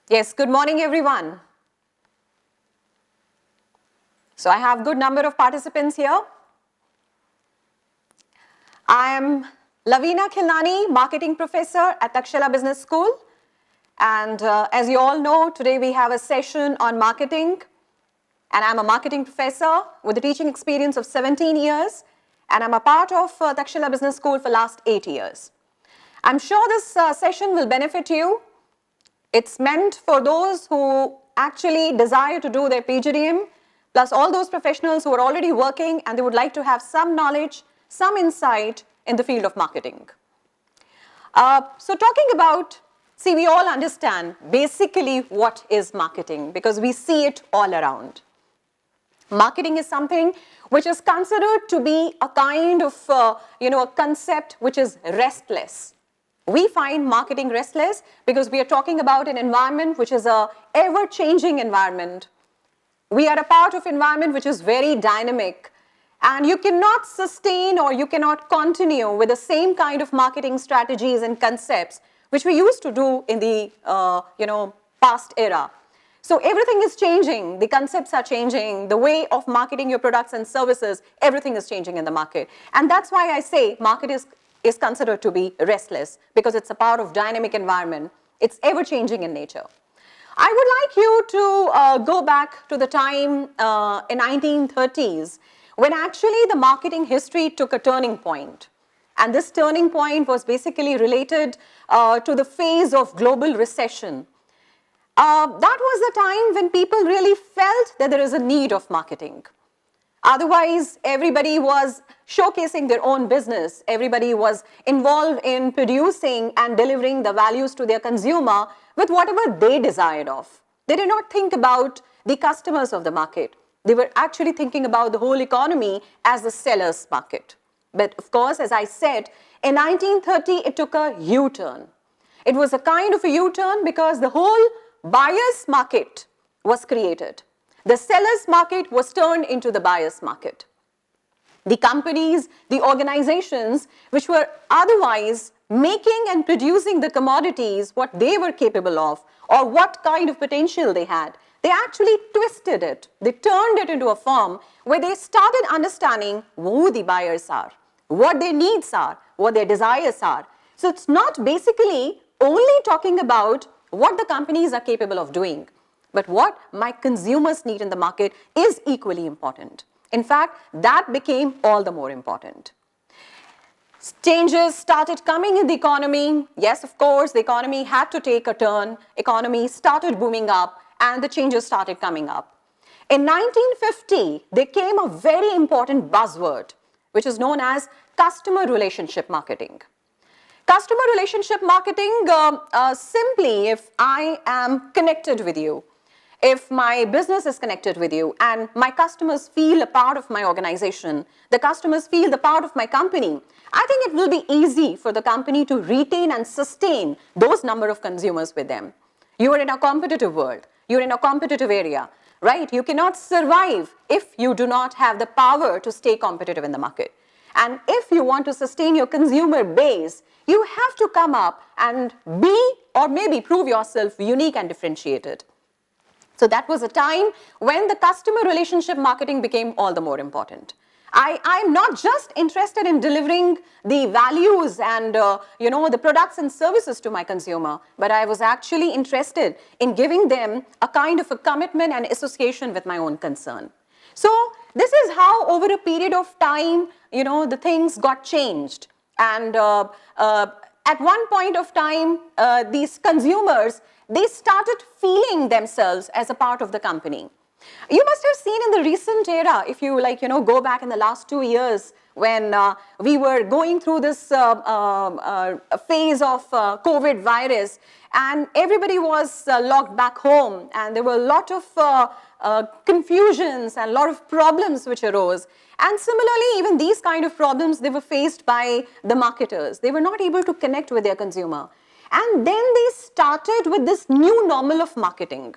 Yes, good morning everyone. So I have good number of participants here. I am Lavina Khilnani, Marketing Professor at Takshila Business School. And as you all know, today we have a session on marketing. And I'm a marketing professor with a teaching experience of 17 years. And I'm a part of Takshila Business School for last 8 years. I'm sure this session will benefit you. It's meant for those who actually desire to do their PGDM, plus all those professionals who are already working and they would like to have some knowledge, some insight in the field of marketing. So talking about, see, we all understand basically what is marketing because we see it all around. Marketing is something which is considered to be a kind of, a concept which is restless. We find marketing restless because we are talking about an environment which is a ever-changing environment. We are a part of environment which is very dynamic, and you cannot sustain or you cannot continue with the same kind of marketing strategies and concepts which we used to do in the past era. So everything is changing, the concepts are changing, the way of marketing your products and services, everything is changing in the market. And that's why I say market is considered to be restless because it's a part of dynamic environment. It's ever changing in nature. I would like you to go back to the time in 1930s when actually the marketing history took a turning point. And this turning point was basically related to the phase of global recession. That was the time when people really felt that there is a need of marketing. Otherwise, everybody was showcasing their own business. Everybody was involved in producing and delivering the values to their consumer with whatever they desired of. They did not think about the customers of the market. They were actually thinking about the whole economy as the seller's market. But of course, as I said, in 1930, it took a U-turn. It was a kind of a U-turn because the whole buyer's market was created. The seller's market was turned into the buyer's market. The companies, the organizations which were otherwise making and producing the commodities, what they were capable of or what kind of potential they had, they actually twisted it. They turned it into a form where they started understanding who the buyers are, what their needs are, what their desires are. So it's not basically only talking about what the companies are capable of doing, but what my consumers need in the market is equally important. In fact, that became all the more important. Changes started coming in the economy. Yes, of course, the economy had to take a turn. Economy started booming up and the changes started coming up. In 1950, there came a very important buzzword, which is known as customer relationship marketing. Customer relationship marketing, simply if I am connected with you, if my business is connected with you and my customers feel a part of my organization, the customers feel the part of my company, I think it will be easy for the company to retain and sustain those number of consumers with them. You are in a competitive world. You're in a competitive area, right? You cannot survive if you do not have the power to stay competitive in the market. And if you want to sustain your consumer base, you have to come up and be or maybe prove yourself unique and differentiated. So that was a time when the customer relationship marketing became all the more important. I'm not just interested in delivering the values and the products and services to my consumer, but I was actually interested in giving them a kind of a commitment and association with my own concern. So this is how over a period of time, the things got changed. And at one point of time, these consumers, they started feeling themselves as a part of the company. You must have seen in the recent era, if you go back in the last 2 years when we were going through this phase of COVID virus and everybody was locked back home and there were a lot of confusions and a lot of problems which arose. And similarly, even these kind of problems, they were faced by the marketers. They were not able to connect with their consumer. And then they started with this new normal of marketing.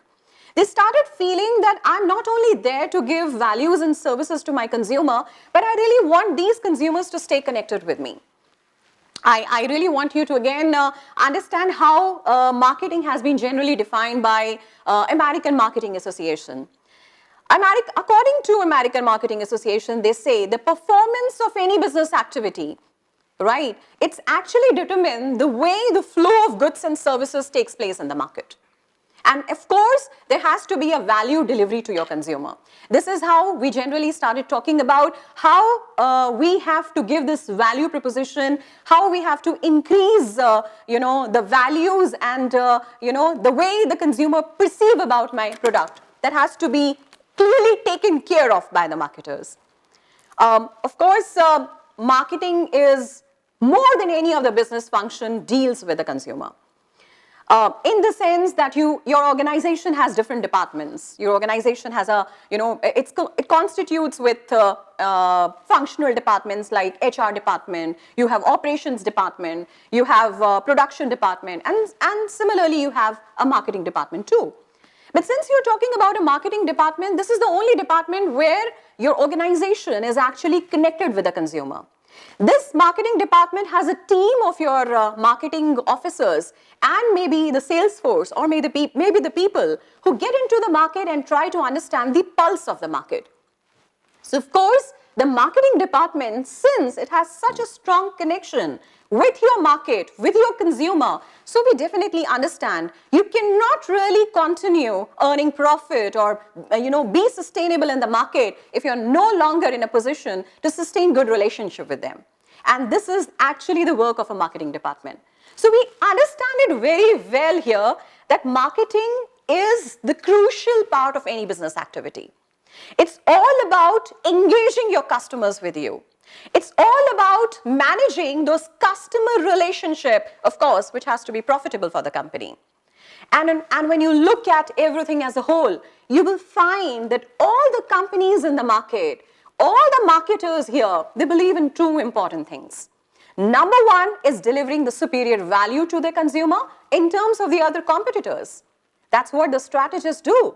They started feeling that I'm not only there to give values and services to my consumer, but I really want these consumers to stay connected with me. I really want you to again understand how marketing has been generally defined by American Marketing Association. According to American Marketing Association, they say the performance of any business activity, right, it's actually determined the way the flow of goods and services takes place in the market. And of course, there has to be a value delivery to your consumer. This is how we generally started talking about how we have to give this value proposition, how we have to increase, the values and, the way the consumer perceive about my product. That has to be clearly taken care of by the marketers. Of course, marketing is more than any other business function deals with the consumer. In the sense that your organization has different departments. Your organization has it constitutes with functional departments like HR department, you have operations department, you have production department, and similarly you have a marketing department too. But since you're talking about a marketing department, this is the only department where your organization is actually connected with the consumer. This marketing department has a team of your marketing officers and maybe the sales force or maybe the people who get into the market and try to understand the pulse of the market. So of course, the marketing department, since it has such a strong connection with your market, with your consumer, so we definitely understand you cannot really continue earning profit or be sustainable in the market if you're no longer in a position to sustain good relationship with them. And this is actually the work of a marketing department. So we understand it very well here that marketing is the crucial part of any business activity. It's all about engaging your customers with you. It's all about managing those customer relationship, of course, which has to be profitable for the company. And when you look at everything as a whole, you will find that all the companies in the market, all the marketers here, they believe in two important things. Number one is delivering the superior value to the consumer in terms of the other competitors. That's what the strategists do.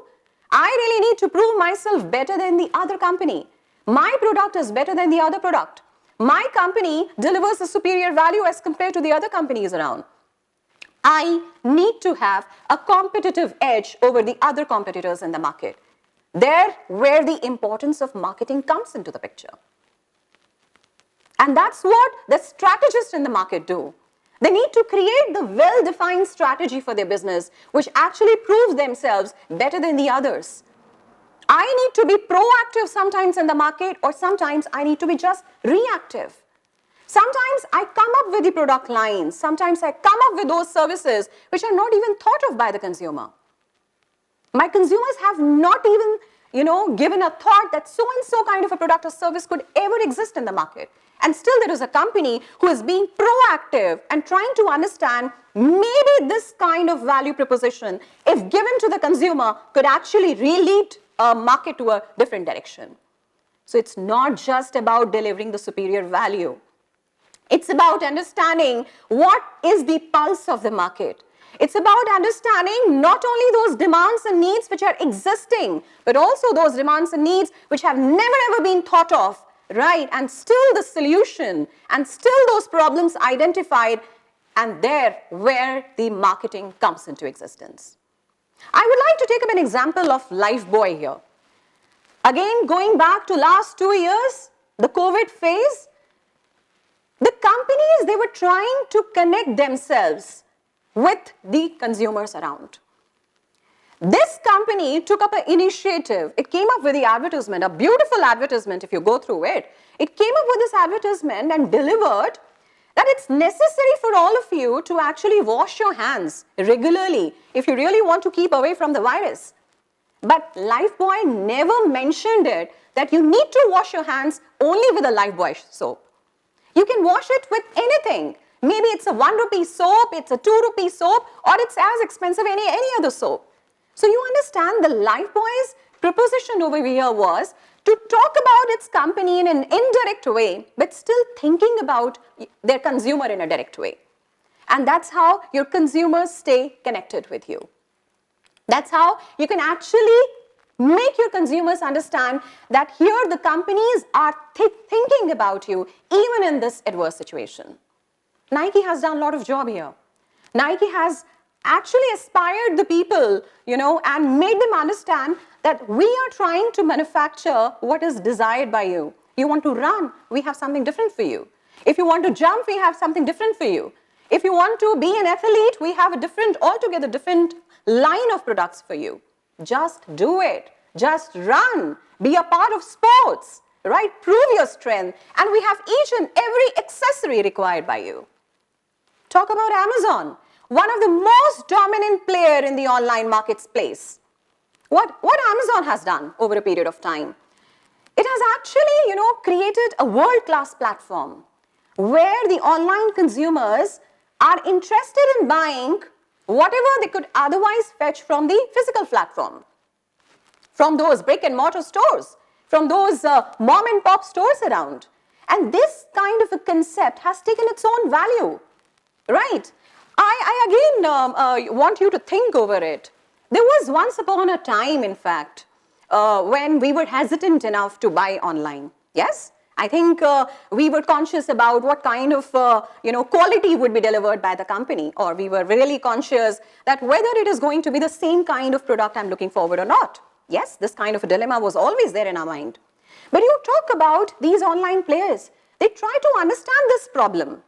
I really need to prove myself better than the other company. My product is better than the other product. My company delivers a superior value as compared to the other companies around. I need to have a competitive edge over the other competitors in the market. There where the importance of marketing comes into the picture. And that's what the strategists in the market do. They need to create the well-defined strategy for their business, which actually proves themselves better than the others. I need to be proactive sometimes in the market, or sometimes I need to be just reactive. Sometimes I come up with the product lines, sometimes I come up with those services which are not even thought of by the consumer. My consumers have not even, given a thought that so-and-so kind of a product or service could ever exist in the market. And still there is a company who is being proactive and trying to understand maybe this kind of value proposition, if given to the consumer, could actually re-lead a market to a different direction. So it's not just about delivering the superior value. It's about understanding what is the pulse of the market. It's about understanding not only those demands and needs which are existing, but also those demands and needs which have never ever been thought of, right? And still the solution and still those problems identified, and there where the marketing comes into existence. I would like to take up an example of Lifebuoy here. Again, going back to last 2 years, the COVID phase, the companies, they were trying to connect themselves with the consumers around. This company took up an initiative. It came up with the advertisement, a beautiful advertisement if you go through it. It came up with this advertisement and delivered that it's necessary for all of you to actually wash your hands regularly if you really want to keep away from the virus. But Lifebuoy never mentioned it that you need to wash your hands only with a Lifebuoy soap. You can wash it with anything. Maybe it's a 1 rupee soap, it's a 2 rupee soap, or it's as expensive as any other soap. So you understand the Lifebuoy's proposition over here was to talk about its company in an indirect way, but still thinking about their consumer in a direct way. And that's how your consumers stay connected with you. That's how you can actually make your consumers understand that here the companies are thinking about you even in this adverse situation. Nike has done a lot of job here. Nike has actually aspired the people, and made them understand that we are trying to manufacture what is desired by you. You want to run, we have something different for you. If you want to jump, we have something different for you. If you want to be an athlete, we have altogether different line of products for you. Just do it. Just run. Be a part of sports, right? Prove your strength. And we have each and every accessory required by you. Talk about Amazon, one of the most dominant player in the online marketplace. What Amazon has done over a period of time? It has actually, created a world-class platform where the online consumers are interested in buying whatever they could otherwise fetch from the physical platform, from those brick and mortar stores, from those mom and pop stores around. And this kind of a concept has taken its own value, right? I again want you to think over it. There was once upon a time, in fact, when we were hesitant enough to buy online. Yes? I think we were conscious about what kind of quality would be delivered by the company, or we were really conscious that whether it is going to be the same kind of product I'm looking forward or not. Yes, this kind of a dilemma was always there in our mind. But you talk about these online players, they try to understand this problem.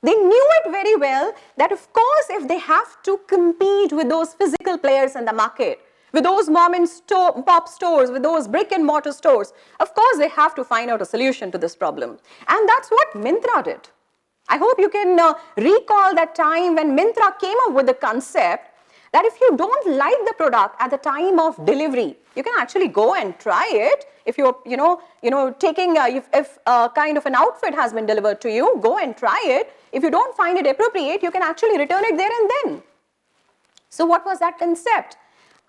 They knew it very well that, of course, if they have to compete with those physical players in the market, with those mom and pop stores, with those brick and mortar stores, of course, they have to find out a solution to this problem. And that's what Myntra did. I hope you can recall that time when Myntra came up with the concept that if you don't like the product at the time of delivery, you can actually go and try it. If you're, taking, if kind of an outfit has been delivered to you, go and try it. If you don't find it appropriate, you can actually return it there and then. So what was that concept?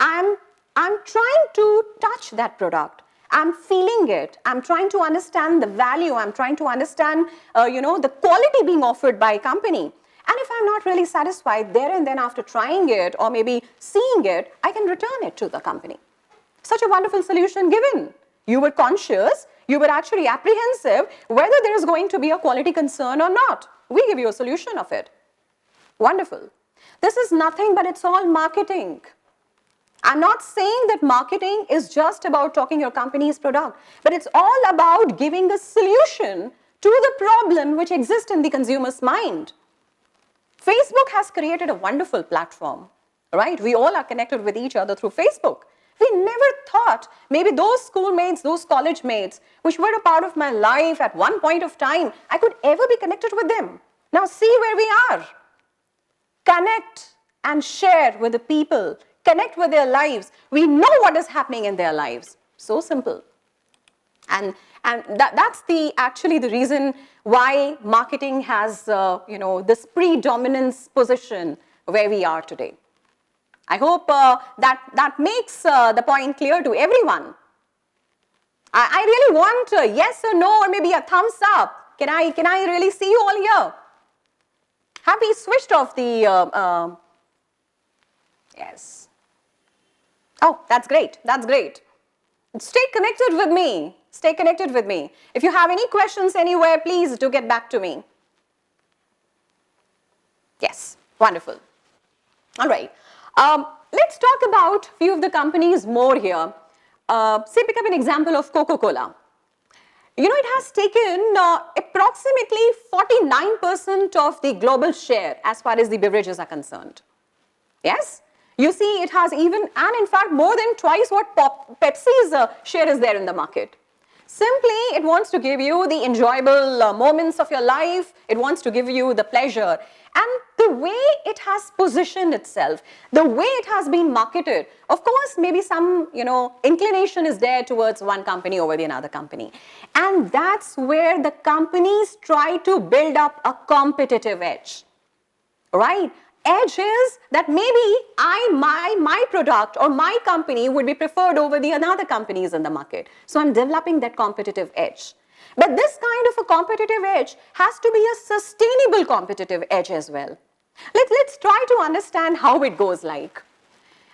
I'm trying to touch that product. I'm feeling it. I'm trying to understand the value. I'm trying to understand, the quality being offered by a company. And if I'm not really satisfied there and then after trying it or maybe seeing it, I can return it to the company. Such a wonderful solution given. You were conscious, you were actually apprehensive whether there is going to be a quality concern or not. We give you a solution of it. Wonderful. This is nothing but it's all marketing. I'm not saying that marketing is just about talking your company's product, but it's all about giving a solution to the problem which exists in the consumer's mind. Facebook has created a wonderful platform, right? We all are connected with each other through Facebook. We never thought maybe those schoolmates, those college mates, which were a part of my life at one point of time, I could ever be connected with them. Now see where we are. Connect and share with the people. Connect with their lives. We know what is happening in their lives. So simple. And that's actually the reason why marketing has, this predominance position where we are today. I hope that makes the point clear to everyone. I really want a yes or no or maybe a thumbs up. Can I really see you all here? Have we switched off the, yes. Oh, that's great. That's great. Stay connected with me. Stay connected with me. If you have any questions anywhere, please do get back to me. Yes, wonderful. All right. Let's talk about a few of the companies more here. Say, pick up an example of Coca-Cola. It has taken approximately 49% of the global share as far as the beverages are concerned. Yes? You see, it has even, and in fact, more than twice what Pepsi's share is there in the market. Simply, it wants to give you the enjoyable moments of your life. It wants to give you the pleasure. And the way it has positioned itself, the way it has been marketed, of course, maybe some, inclination is there towards one company over the another company. And that's where the companies try to build up a competitive edge, right? Edge is that maybe my product or my company would be preferred over the other companies in the market. So I'm developing that competitive edge. But this kind of a competitive edge has to be a sustainable competitive edge as well. Let's try to understand how it goes like.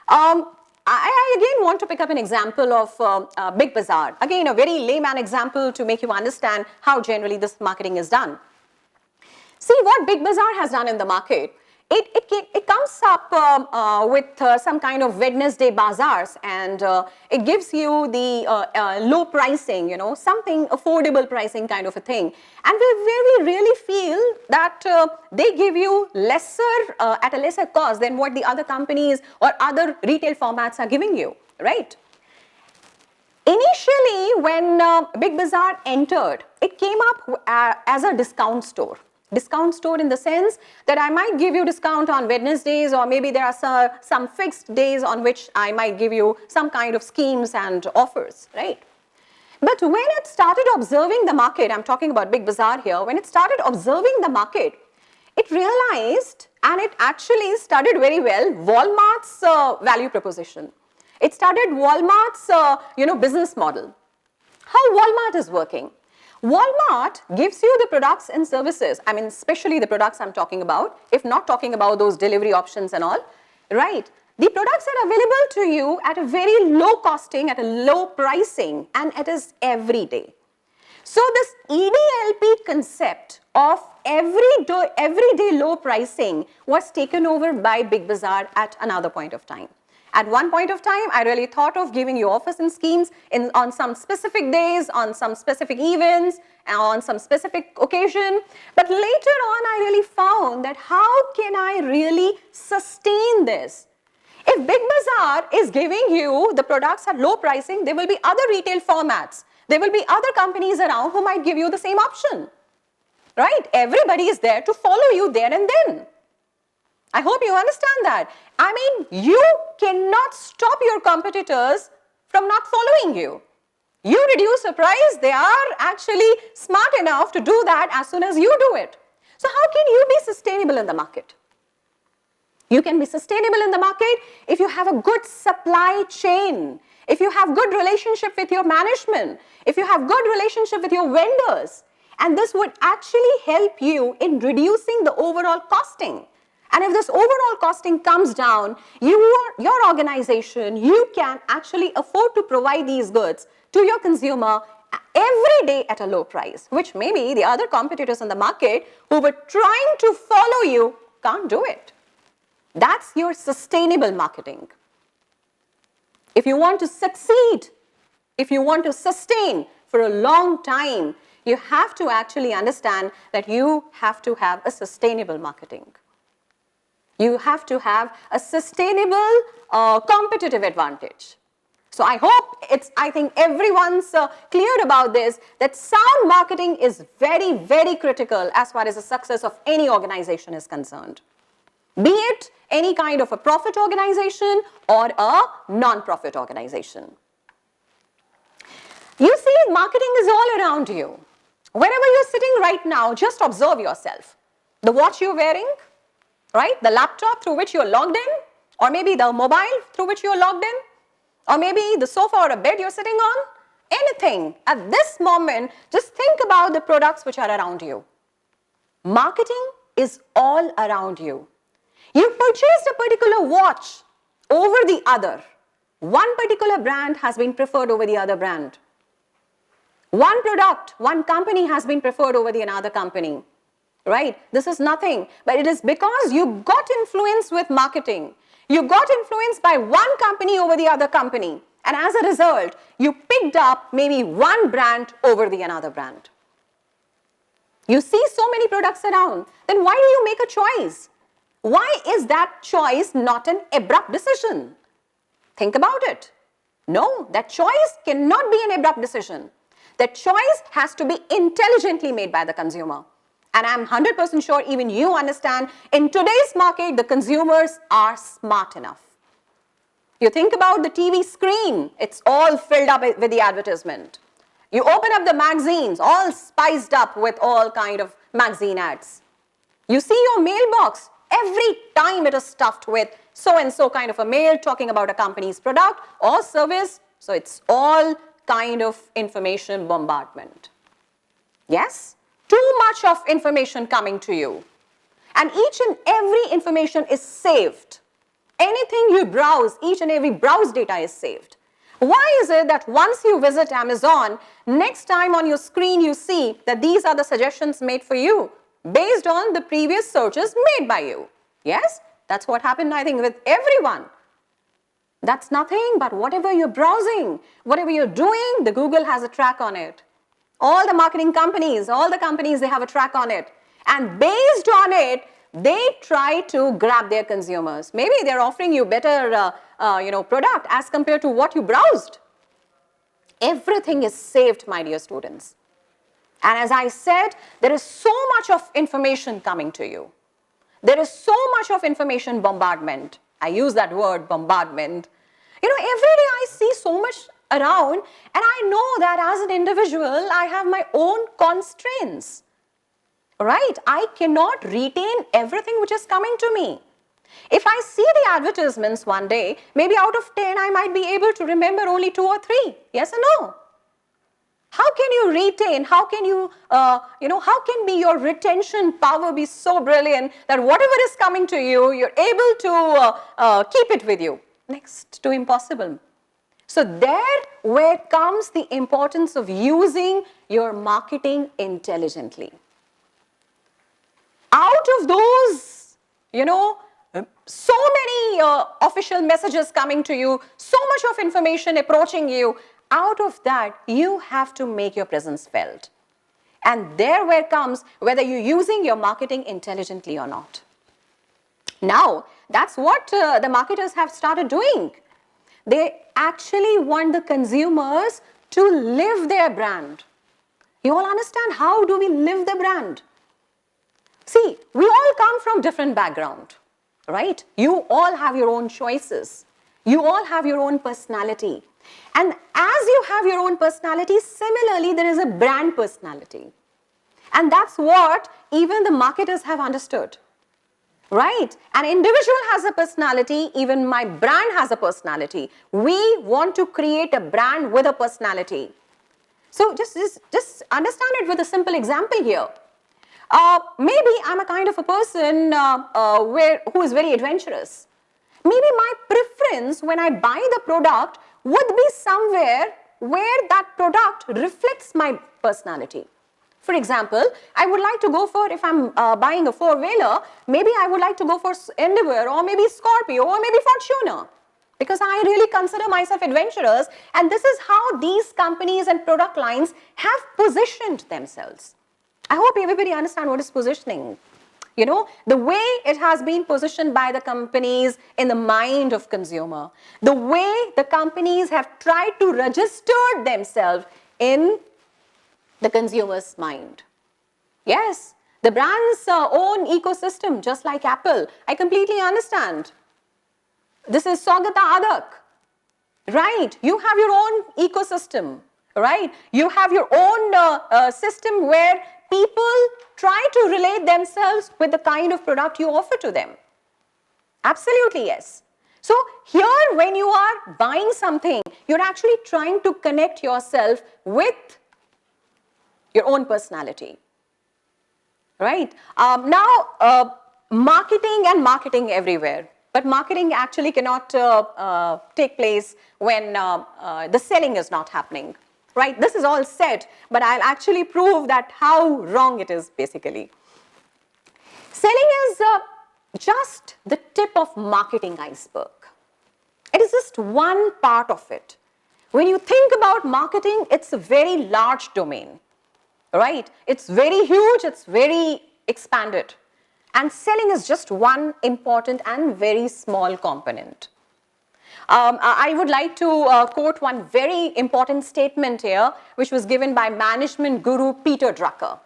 I again want to pick up an example of Big Bazaar. Again, a very layman example to make you understand how generally this marketing is done. See what Big Bazaar has done in the market. It comes up with some kind of Wednesday bazaars, and it gives you the low pricing, you know, something affordable pricing kind of a thing. And where we really feel that they give you lesser, at a lesser cost than what the other companies or other retail formats are giving you, right? Initially, when Big Bazaar entered, it came up as a discount store. Discount store in the sense that I might give you discount on Wednesdays, or maybe there are some fixed days on which I might give you some kind of schemes and offers, right? But when it started observing the market, I'm talking about Big Bazaar here, when it started observing the market, it realized, and it actually studied very well, Walmart's value proposition. It studied Walmart's business model. How Walmart is working. Walmart gives you the products and services, I mean, especially the products I'm talking about, if not talking about those delivery options and all, right? The products are available to you at a very low costing, at a low pricing, and it is every day. So this EDLP concept of everyday low pricing was taken over by Big Bazaar at another point of time. At one point of time, I really thought of giving you offers and schemes on some specific days, on some specific events, on some specific occasion. But later on, I really found that how can I really sustain this? If Big Bazaar is giving you the products at low pricing, there will be other retail formats. There will be other companies around who might give you the same option, right? Everybody is there to follow you there and then. I hope you understand that. I mean, you cannot stop your competitors from not following you. You reduce a price, they are actually smart enough to do that as soon as you do it. So how can you be sustainable in the market? You can be sustainable in the market if you have a good supply chain, if you have good relationship with your management, if you have good relationship with your vendors, and this would actually help you in reducing the overall costing. And if this overall costing comes down, your organization, you can actually afford to provide these goods to your consumer every day at a low price, which maybe the other competitors in the market who were trying to follow you can't do it. That's your sustainable marketing. If you want to succeed, if you want to sustain for a long time, you have to actually understand that you have to have a sustainable marketing. You have to have a sustainable competitive advantage. So I think everyone's clear about this, that sound marketing is very, very critical as far as the success of any organization is concerned. Be it any kind of a profit organization or a non-profit organization. You see, marketing is all around you. Wherever you're sitting right now, just observe yourself. The watch you're wearing, right? The laptop through which you're logged in, or maybe the mobile through which you're logged in, or maybe the sofa or a bed you're sitting on. Anything. At this moment, just think about the products which are around you. Marketing is all around you. You purchased a particular watch over the other. One particular brand has been preferred over the other brand. One product, one company has been preferred over the another company. Right? This is nothing, but it is because you got influenced with marketing. You got influenced by one company over the other company. And as a result, you picked up maybe one brand over the another brand. You see so many products around. Then why do you make a choice? Why is that choice not an abrupt decision? Think about it. No, that choice cannot be an abrupt decision. That choice has to be intelligently made by the consumer. And I'm 100% sure even you understand, in today's market, the consumers are smart enough. You think about the TV screen, it's all filled up with the advertisement. You open up the magazines, all spiced up with all kind of magazine ads. You see your mailbox, every time it is stuffed with so-and-so kind of a mail talking about a company's product or service. So it's all kind of information bombardment. Yes? Too much of information coming to you. And each and every information is saved. Anything you browse, each and every browse data is saved. Why is it that once you visit Amazon, next time on your screen you see that these are the suggestions made for you? based on the previous searches made by you. Yes, that's what happened, I think, with everyone. That's nothing but whatever you're browsing, whatever you're doing, the Google has a track on it. All the marketing companies, all the companies, they have a track on it. And based on it, they try to grab their consumers. Maybe they're offering you better product as compared to what you browsed. Everything is saved, my dear students. And as I said, there is so much of information coming to you. There is so much of information bombardment. I use that word, bombardment. Every day I see so much around, and I know that as an individual, I have my own constraints. Right? I cannot retain everything which is coming to me. If I see the advertisements one day, maybe out of 10, I might be able to remember only 2 or 3. Yes or no? How can you retain, how can your retention power be so brilliant that whatever is coming to you, you're able to keep it with you? Next to impossible. So there where comes the importance of using your marketing intelligently. Out of those, so many official messages coming to you, so much of information approaching you, out of that, you have to make your presence felt. And there where comes whether you're using your marketing intelligently or not. Now, that's what the marketers have started doing. They actually want the consumers to live their brand. You all understand, how do we live the brand? See, we all come from different background, right? You all have your own choices. You all have your own personality. And as you have your own personality, similarly, there is a brand personality. And that's what even the marketers have understood, right? An individual has a personality, even my brand has a personality. We want to create a brand with a personality. So just understand it with a simple example here. Maybe I'm a kind of a person who is very adventurous. Maybe my preference when I buy the product would be somewhere where that product reflects my personality. For example, I would like to go for, if I'm buying a four-wheeler, maybe I would like to go for Endeavour or maybe Scorpio or maybe Fortuner, because I really consider myself adventurous, and this is how these companies and product lines have positioned themselves. I hope everybody understands what is positioning. The way it has been positioned by the companies in the mind of consumer, the way the companies have tried to register themselves in the consumer's mind. Yes, the brand's own ecosystem, just like Apple. I completely understand. This is Saugata Adak, right? You have your own ecosystem, right? You have your own system where people try to relate themselves with the kind of product you offer to them. Absolutely, yes. So here, when you are buying something, you're actually trying to connect yourself with your own personality, right? Now, marketing everywhere. But marketing actually cannot take place when the selling is not happening. Right, this is all said, but I'll actually prove that how wrong it is basically. Selling is just the tip of marketing iceberg. It is just one part of it. When you think about marketing, it's a very large domain, right? It's very huge, it's very expanded. And selling is just one important and very small component. I would like to quote one very important statement here, which was given by management guru Peter Drucker.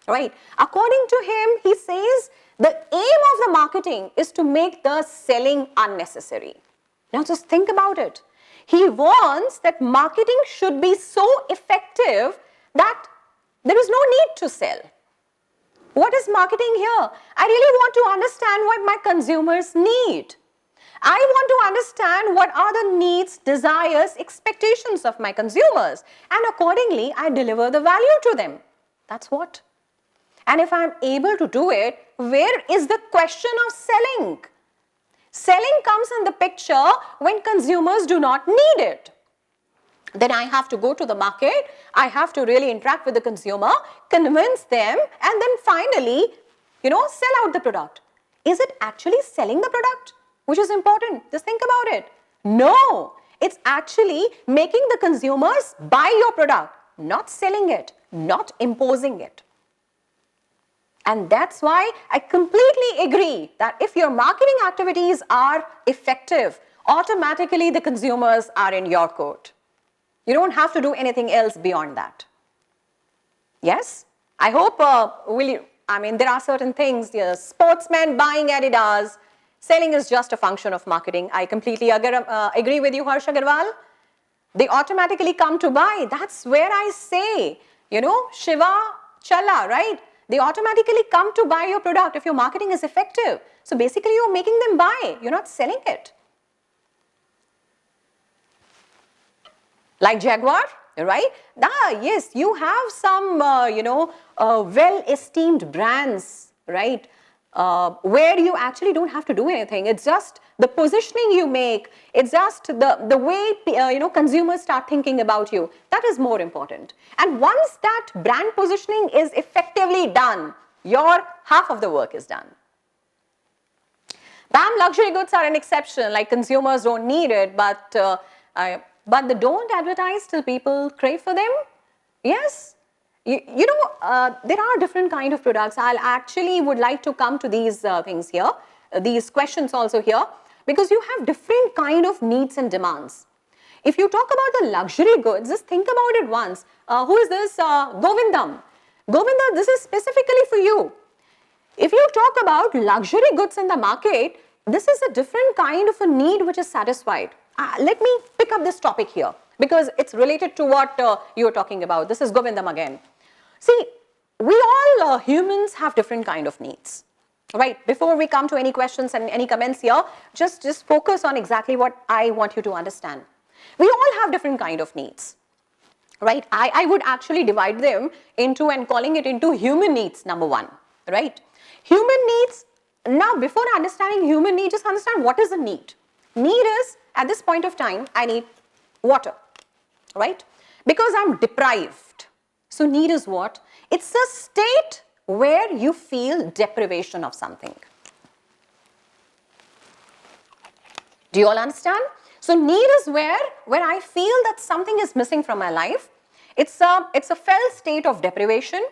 Right? According to him, he says the aim of the marketing is to make the selling unnecessary. Now just think about it. He wants that marketing should be so effective that there is no need to sell. What is marketing here? I really want to understand what my consumers need. I want to understand what are the needs, desires, expectations of my consumers, and accordingly, I deliver the value to them. That's what. And if I'm able to do it, where is the question of selling? Selling comes in the picture when consumers do not need it. then I have to go to the market, I have to really interact with the consumer, convince them, and then finally, sell out the product. Is it actually selling the product which is important? Just think about it. No, it's actually making the consumers buy your product, not selling it, not imposing it. And that's why I completely agree that if your marketing activities are effective, automatically the consumers are in your court. You don't have to do anything else beyond that. Yes? I hope, there are certain things, sportsmen buying Adidas, selling is just a function of marketing. I completely agree with you, Harsh Agarwal. They automatically come to buy. That's where I say, Shiva Chala, right? They automatically come to buy your product if your marketing is effective. So basically you're making them buy, you're not selling it. Like Jaguar, right? Yes, you have some, well-esteemed brands, right? Where you actually don't have to do anything. It's just the positioning you make. It's just the way, consumers start thinking about you. That is more important. And once that brand positioning is effectively done, your half of the work is done. Bam, luxury goods are an exception, like consumers don't need it, but they don't advertise till people crave for them. Yes, there are different kind of products. I'll actually would like to come to these things here, these questions also here, because you have different kind of needs and demands. If you talk about the luxury goods, just think about it once. Who is this? Govindam. Govinda, this is specifically for you. If you talk about luxury goods in the market, this is a different kind of a need which is satisfied. Let me pick up this topic here because it's related to what you're talking about. This is Govindam again. See, we all humans have different kind of needs, right? Before we come to any questions and any comments here, just focus on exactly what I want you to understand. We all have different kind of needs, right? I would actually divide them into and calling it into human needs, number one, right? Human needs, now before understanding human needs, just understand what is a need. Need is, at this point of time, I need water, right? Because I'm deprived. So need is what? It's a state where you feel deprivation of something. Do you all understand? So need is where I feel that something is missing from my life. It's a felt state of deprivation.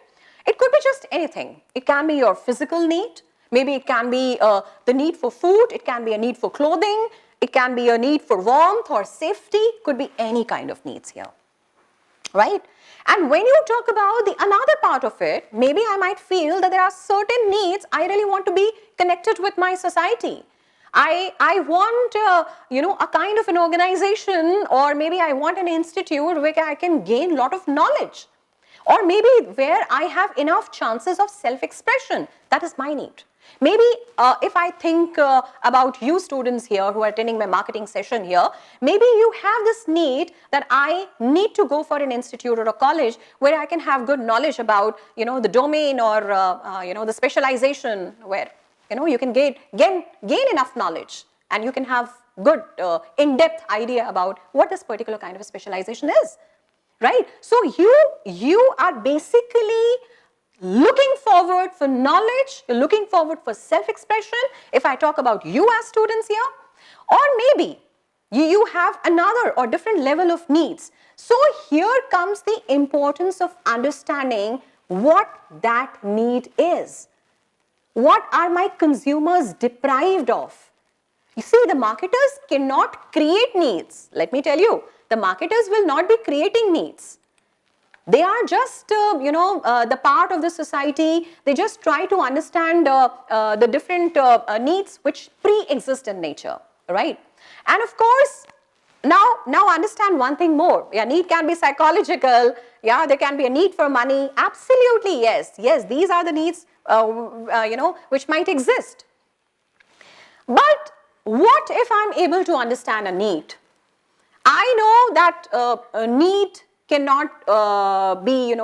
It could be just anything. It can be your physical need. Maybe it can be the need for food. It can be a need for clothing. It can be a need for warmth or safety. Could be any kind of needs here, right? And when you talk about the another part of it, maybe I might feel that there are certain needs I really want to be connected with my society. I want, a kind of an organization, or maybe I want an institute where I can gain a lot of knowledge, or maybe where I have enough chances of self-expression. That is my need. Maybe if I think about you students here who are attending my marketing session here, maybe you have this need that I need to go for an institute or a college where I can have good knowledge about, the domain or, the specialization where, you can gain enough knowledge and you can have good in-depth idea about what this particular kind of a specialization is, right? So you are basically looking forward for knowledge, you're looking forward for self-expression, if I talk about you as students here, or maybe you have another or different level of needs. So here comes the importance of understanding what that need is. What are my consumers deprived of? You see, the marketers cannot create needs. Let me tell you, the marketers will not be creating needs. They are just, the part of the society. They just try to understand the different needs which pre-exist in nature, right? And of course, now understand one thing more. Yeah, need can be psychological. Yeah, there can be a need for money. Absolutely, yes. Yes, these are the needs, which might exist. But what if I'm able to understand a need? I know that a need cannot be,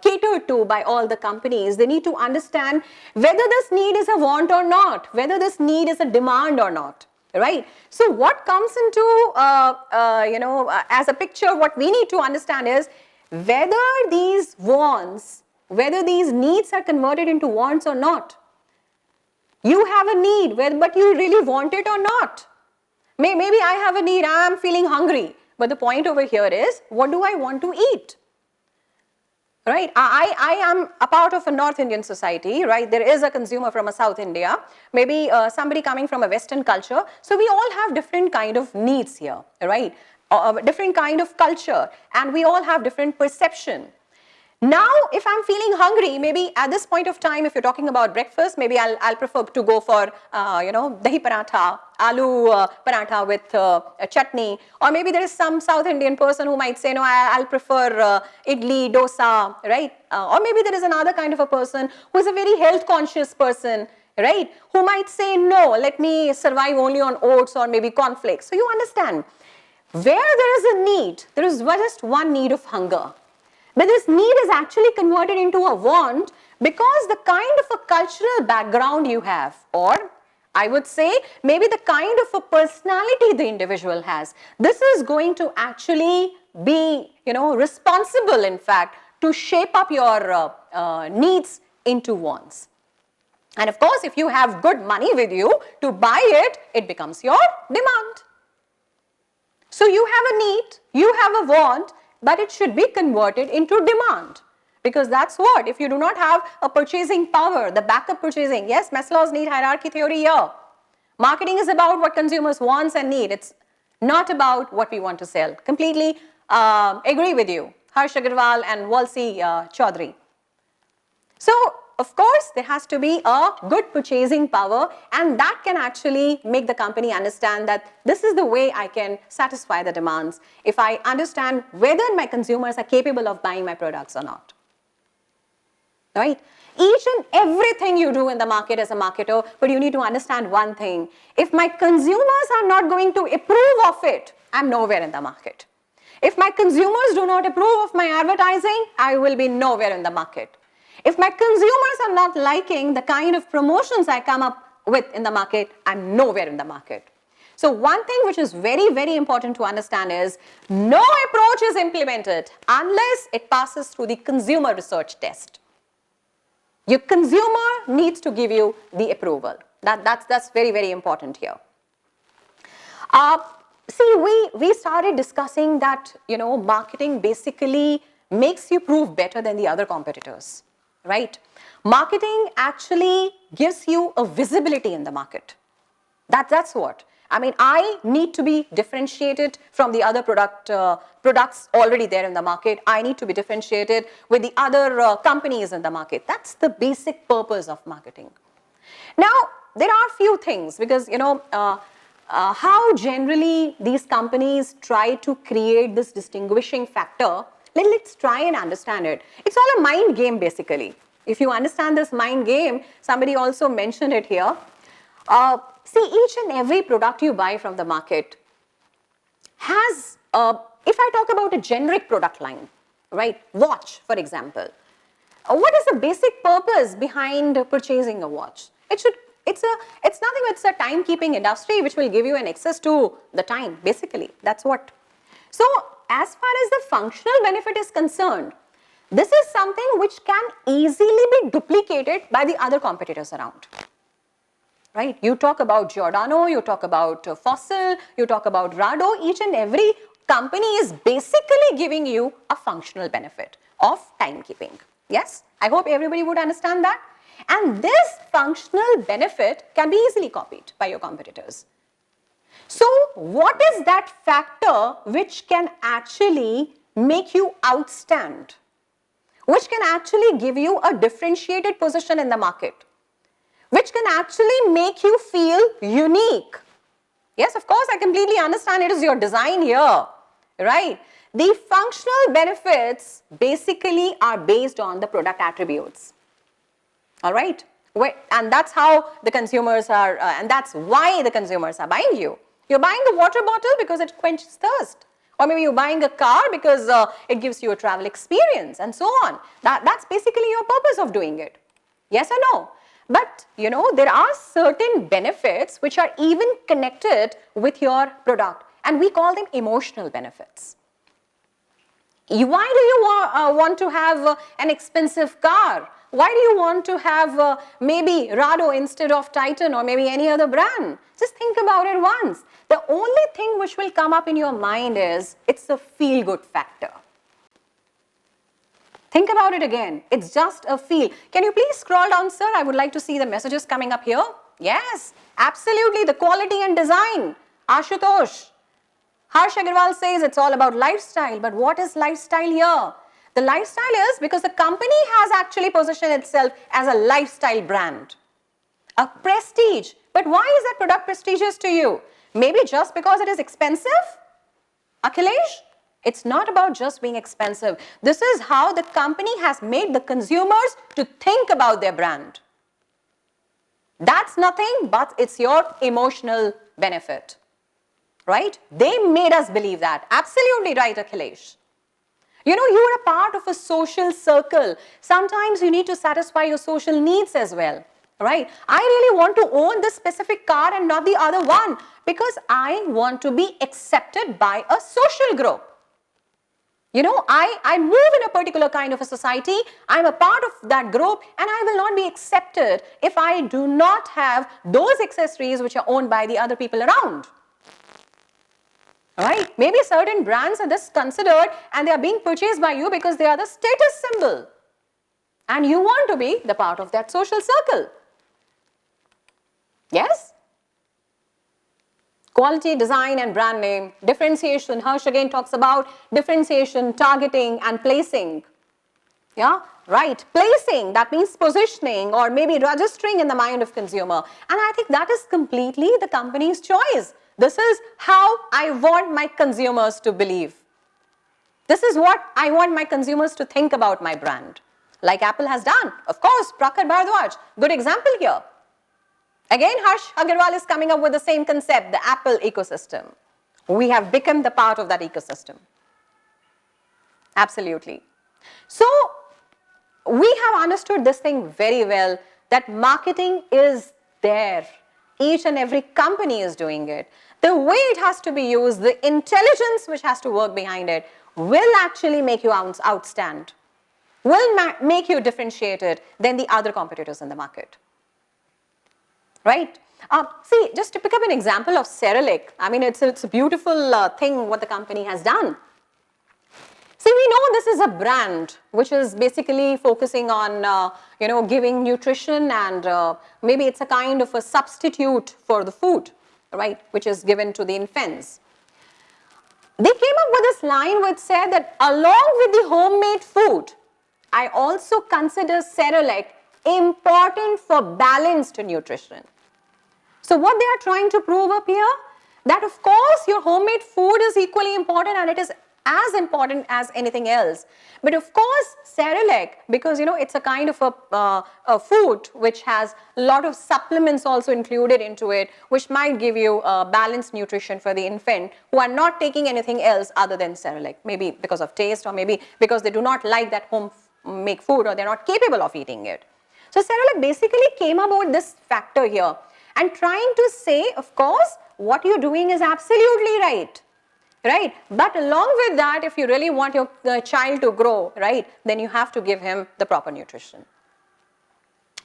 catered to by all the companies. They need to understand whether this need is a want or not, whether this need is a demand or not. right? So what comes into, as a picture, what we need to understand is whether these wants, whether these needs are converted into wants or not. You have a need, but you really want it or not. Maybe I have a need, I am feeling hungry, but the point over here is, what do I want to eat? Right? I am a part of a North Indian society, right? There is a consumer from a South India, maybe somebody coming from a Western culture. So we all have different kind of needs here, right? Different kind of culture, and we all have different perception. Now, if I'm feeling hungry, maybe at this point of time, if you're talking about breakfast, maybe I'll prefer to go for, dahi paratha, aloo paratha with a chutney. Or maybe there is some South Indian person who might say, no, I'll prefer idli, dosa, right? Or maybe there is another kind of a person who is a very health conscious person, right? Who might say, no, let me survive only on oats or maybe cornflakes. So you understand, where there is a need, there is just one need of hunger. But this need is actually converted into a want because the kind of a cultural background you have, or I would say maybe the kind of a personality the individual has. This is going to actually be, responsible, in fact, to shape up your needs into wants. And of course, if you have good money with you to buy it, it becomes your demand. So you have a need, you have a want, but it should be converted into demand. Because that's what, if you do not have a purchasing power, the backup purchasing, yes, Maslow's need hierarchy theory here. Marketing is about what consumers want and need. It's not about what we want to sell. Completely agree with you, Harsh Agarwal and Walsey Chaudhary. So, of course, there has to be a good purchasing power, and that can actually make the company understand that this is the way I can satisfy the demands if I understand whether my consumers are capable of buying my products or not. Right? Each and everything you do in the market as a marketer, but you need to understand one thing. If my consumers are not going to approve of it, I'm nowhere in the market. If my consumers do not approve of my advertising, I will be nowhere in the market. If my consumers are not liking the kind of promotions I come up with in the market, I'm nowhere in the market. So one thing which is very, very important to understand is no approach is implemented unless it passes through the consumer research test. Your consumer needs to give you the approval. That's very, very important here. See, we started discussing that, marketing basically makes you prove better than the other competitors. Right? Marketing actually gives you a visibility in the market. That's what. I mean, I need to be differentiated from the other products already there in the market. I need to be differentiated with the other companies in the market. That's the basic purpose of marketing. Now, there are a few things because, how generally these companies try to create this distinguishing factor. Let's try and understand it. It's all a mind game, basically. If you understand this mind game, somebody also mentioned it here. See, each and every product you buy from the market has, if I talk about a generic product line, right, watch, for example, what is the basic purpose behind purchasing a watch? It's nothing but it's a timekeeping industry which will give you an access to the time, basically. That's what. So, as far as the functional benefit is concerned, this is something which can easily be duplicated by the other competitors around. Right? You talk about Giordano, you talk about Fossil, you talk about Rado. Each and every company is basically giving you a functional benefit of timekeeping. Yes? I hope everybody would understand that. And this functional benefit can be easily copied by your competitors. So, what is that factor which can actually make you outstand? Which can actually give you a differentiated position in the market? Which can actually make you feel unique? Yes, of course, I completely understand it is your design here, right? The functional benefits basically are based on the product attributes. All right? And that's how the consumers are, and that's why the consumers are buying you. You're buying a water bottle because it quenches thirst. Or maybe you're buying a car because it gives you a travel experience and so on. That's basically your purpose of doing it. Yes or no? But there are certain benefits which are even connected with your product, and we call them emotional benefits. Why do you want to have an expensive car? Why do you want to have maybe Rado instead of Titan or maybe any other brand? Just think about it once. The only thing which will come up in your mind is it's a feel-good factor. Think about it again. It's just a feel. Can you please scroll down, sir? I would like to see the messages coming up here. Yes, absolutely. The quality and design. Ashutosh. Harsh Agarwal says it's all about lifestyle. But what is lifestyle here? The lifestyle is because the company has actually positioned itself as a lifestyle brand. A prestige. But why is that product prestigious to you? Maybe just because it is expensive? Akhilesh? It's not about just being expensive. This is how the company has made the consumers to think about their brand. That's nothing but it's your emotional benefit. Right? They made us believe that. Absolutely right, Akhilesh. You are a part of a social circle. Sometimes you need to satisfy your social needs as well. Right? I really want to own this specific car and not the other one because I want to be accepted by a social group. I move in a particular kind of a society, I'm a part of that group, and I will not be accepted if I do not have those accessories which are owned by the other people around. Alright, maybe certain brands are just considered and they are being purchased by you because they are the status symbol. And you want to be the part of that social circle. Yes? Quality, design and brand name, differentiation. Harsh again talks about differentiation, targeting and placing. Yeah, right. Placing, that means positioning or maybe registering in the mind of consumer. And I think that is completely the company's choice. This is how I want my consumers to believe. This is what I want my consumers to think about my brand. Like Apple has done. Of course, Prakhar Bharadwaj, good example here. Again, Harsh Agarwal is coming up with the same concept, the Apple ecosystem. We have become the part of that ecosystem. Absolutely. So, we have understood this thing very well, that marketing is there. Each and every company is doing it. The way it has to be used, the intelligence which has to work behind it will actually make you outstand, will make you differentiated than the other competitors in the market. Right? See, just to pick up an example of Cerelac, I mean, it's a beautiful thing what the company has done. See, we know this is a brand which is basically focusing on, giving nutrition and maybe it's a kind of a substitute for the food, right, which is given to the infants. They came up with this line which said that along with the homemade food, I also consider Cerelac important for balanced nutrition. So what they are trying to prove up here, that of course your homemade food is equally important and it is as important as anything else. But of course Cerelac, because it's a kind of a food which has a lot of supplements also included into it, which might give you balanced nutrition for the infant who are not taking anything else other than Cerelac, maybe because of taste or maybe because they do not like that home-make food or they're not capable of eating it. So Cerelac basically came about this factor here and trying to say, of course, what you're doing is absolutely right. Right? But along with that, if you really want your child to grow, right, then you have to give him the proper nutrition.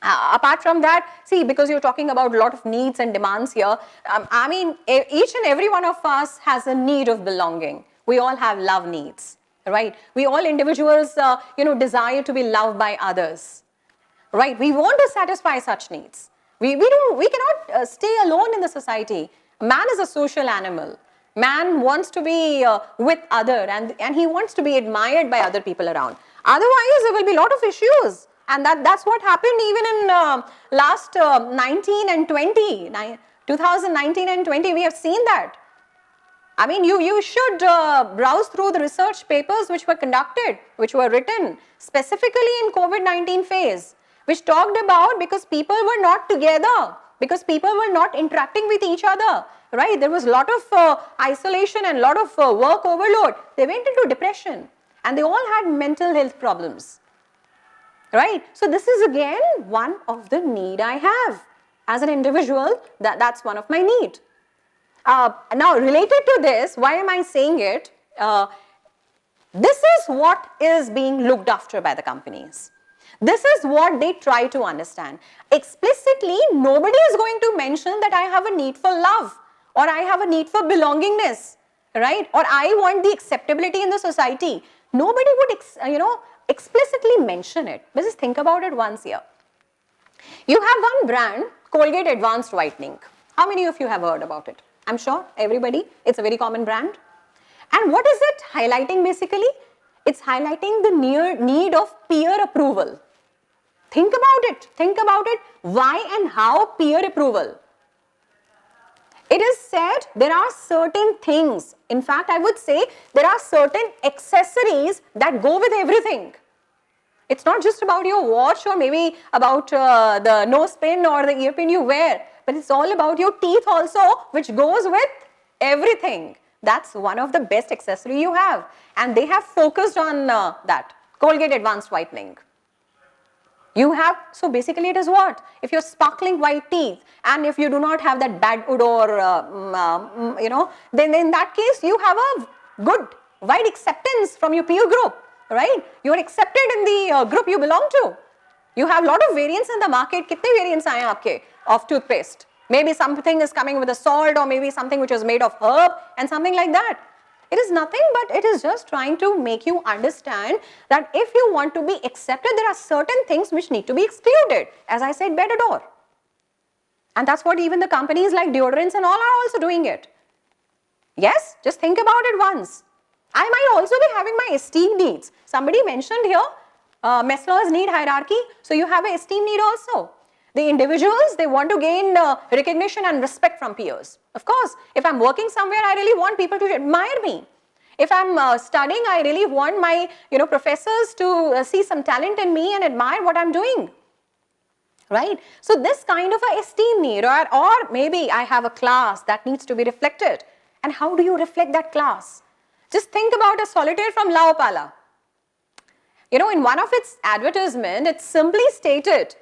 Apart from that, see, because you're talking about a lot of needs and demands here, I mean, each and every one of us has a need of belonging. We all have love needs, right? We all individuals, desire to be loved by others, right? We want to satisfy such needs. We cannot stay alone in the society. Man is a social animal. Man wants to be with other and he wants to be admired by other people around. Otherwise, there will be a lot of issues. And that's what happened even in last 19 and 20, 2019 and 20, we have seen that. I mean, you should browse through the research papers which were conducted, which were written specifically in COVID-19 phase, which talked about because people were not together, because people were not interacting with each other. Right, there was a lot of isolation and a lot of work overload. They went into depression and they all had mental health problems. right? So this is again one of the need I have as an individual. That's one of my need. Now related to this, why am I saying it? This is what is being looked after by the companies. This is what they try to understand. Explicitly, nobody is going to mention that I have a need for love, or I have a need for belongingness, right? Or I want the acceptability in the society. Nobody would, explicitly mention it. But just think about it once here. You have one brand, Colgate Advanced Whitening. How many of you have heard about it? I'm sure everybody. It's a very common brand. And what is it highlighting basically? It's highlighting the need of peer approval. Think about it. Think about it. Why and how peer approval? It is said there are certain things. In fact, I would say there are certain accessories that go with everything. It's not just about your watch or maybe about the nose pin or the ear pin you wear, but it's all about your teeth also, which goes with everything. That's one of the best accessory you have, and they have focused on that. Colgate Advanced Whitening. You have, so basically it is what? If you're sparkling white teeth and if you do not have that bad odor, then in that case you have a good wide acceptance from your peer group, right? You're accepted in the group you belong to. You have a lot of variants in the market. Kitne variants aaye aapke of toothpaste? Maybe something is coming with a salt, or maybe something which is made of herb and something like that. It is nothing but it is just trying to make you understand that if you want to be accepted, there are certain things which need to be excluded. As I said, bed odor. And that's what even the companies like deodorants and all are also doing it. Yes, just think about it once. I might also be having my esteem needs. Somebody mentioned here, Maslow's need hierarchy. So you have an esteem need also. The individuals, they want to gain recognition and respect from peers. Of course, if I'm working somewhere, I really want people to admire me. If I'm studying, I really want my professors to see some talent in me and admire what I'm doing. Right? So this kind of a esteem need, or maybe I have a class that needs to be reflected. And how do you reflect that class? Just think about a solitaire from La Opala. In one of its advertisement, it simply stated,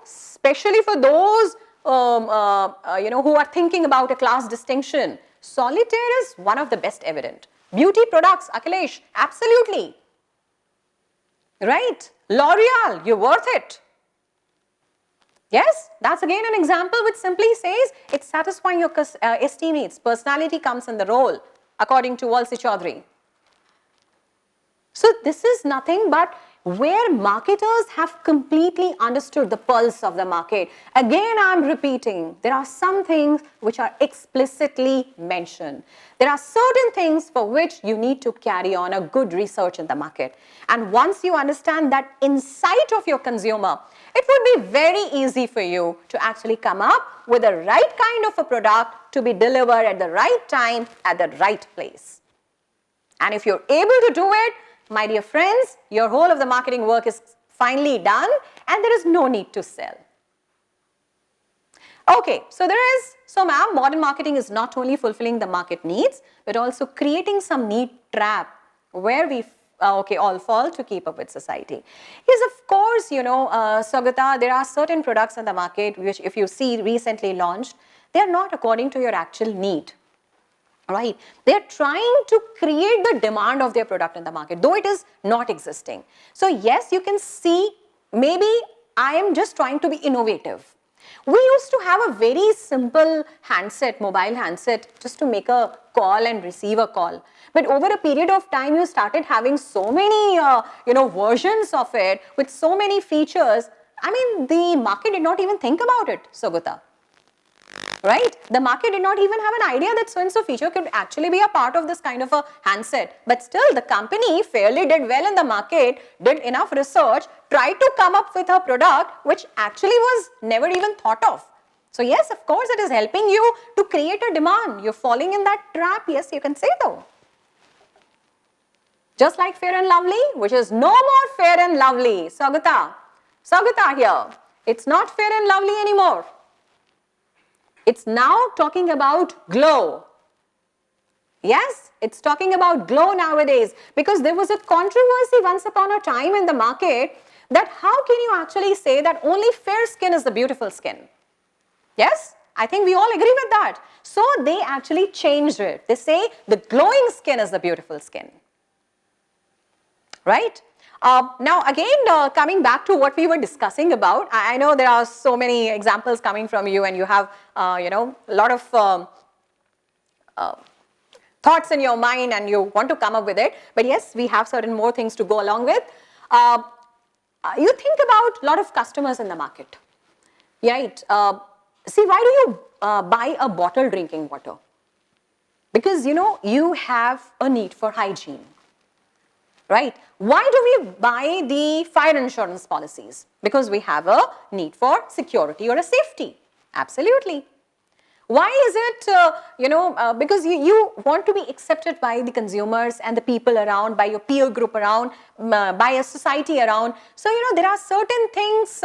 especially for those who are thinking about a class distinction, solitaire is one of the best evident. Beauty products, Akhilesh, absolutely. Right? L'Oreal, you're worth it. Yes, that's again an example which simply says it's satisfying your esteem needs. Personality comes in the role, according to Walsi Chaudhary. So this is nothing but where marketers have completely understood the pulse of the market. Again, I'm repeating, there are some things which are explicitly mentioned. There are certain things for which you need to carry on a good research in the market. And once you understand that insight of your consumer, it would be very easy for you to actually come up with the right kind of a product to be delivered at the right time, at the right place. And if you're able to do it, my dear friends, your whole of the marketing work is finally done and there is no need to sell. Okay, so ma'am, modern marketing is not only fulfilling the market needs, but also creating some need trap where we all fall to keep up with society. Yes, of course, Saugata, there are certain products in the market which if you see recently launched, they are not according to your actual need. Right? They are trying to create the demand of their product in the market, though it is not existing. So yes, you can see, maybe I am just trying to be innovative. We used to have a very simple handset, mobile handset, just to make a call and receive a call. But over a period of time, you started having so many, versions of it with so many features. I mean, the market did not even think about it, Saugata. Right? The market did not even have an idea that so-and-so feature could actually be a part of this kind of a handset. But still, the company fairly did well in the market, did enough research, tried to come up with a product which actually was never even thought of. So yes, of course, it is helping you to create a demand. You're falling in that trap. Yes, you can say so. Just like Fair and Lovely, which is no more Fair and Lovely. Saugata here. It's not Fair and Lovely anymore. It's now talking about Glow. Yes, it's talking about Glow nowadays because there was a controversy once upon a time in the market that how can you actually say that only fair skin is the beautiful skin? Yes? I think we all agree with that. So they actually changed it. They say the glowing skin is the beautiful skin. Right? Now again, coming back to what we were discussing about, I know there are so many examples coming from you and you have, a lot of thoughts in your mind and you want to come up with it. But yes, we have certain more things to go along with. You think about a lot of customers in the market, right? See, why do you buy a bottled drinking water? Because, you have a need for hygiene, right? Why do we buy the fire insurance policies? Because we have a need for security or a safety. Absolutely. Why is it, because you want to be accepted by the consumers and the people around, by your peer group around, by a society around. So, there are certain things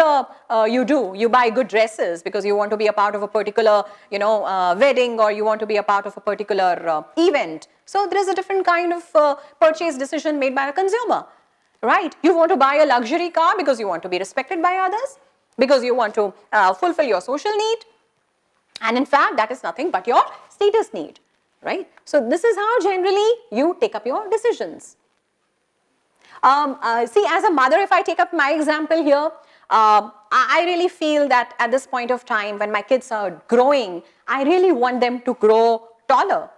you do. You buy good dresses because you want to be a part of a particular, wedding, or you want to be a part of a particular event. So, there is a different kind of purchase decision made by a consumer, right? You want to buy a luxury car because you want to be respected by others, because you want to fulfill your social need. And in fact, that is nothing but your status need, right? So this is how generally you take up your decisions. See, as a mother, if I take up my example here, I really feel that at this point of time when my kids are growing, I really want them to grow taller,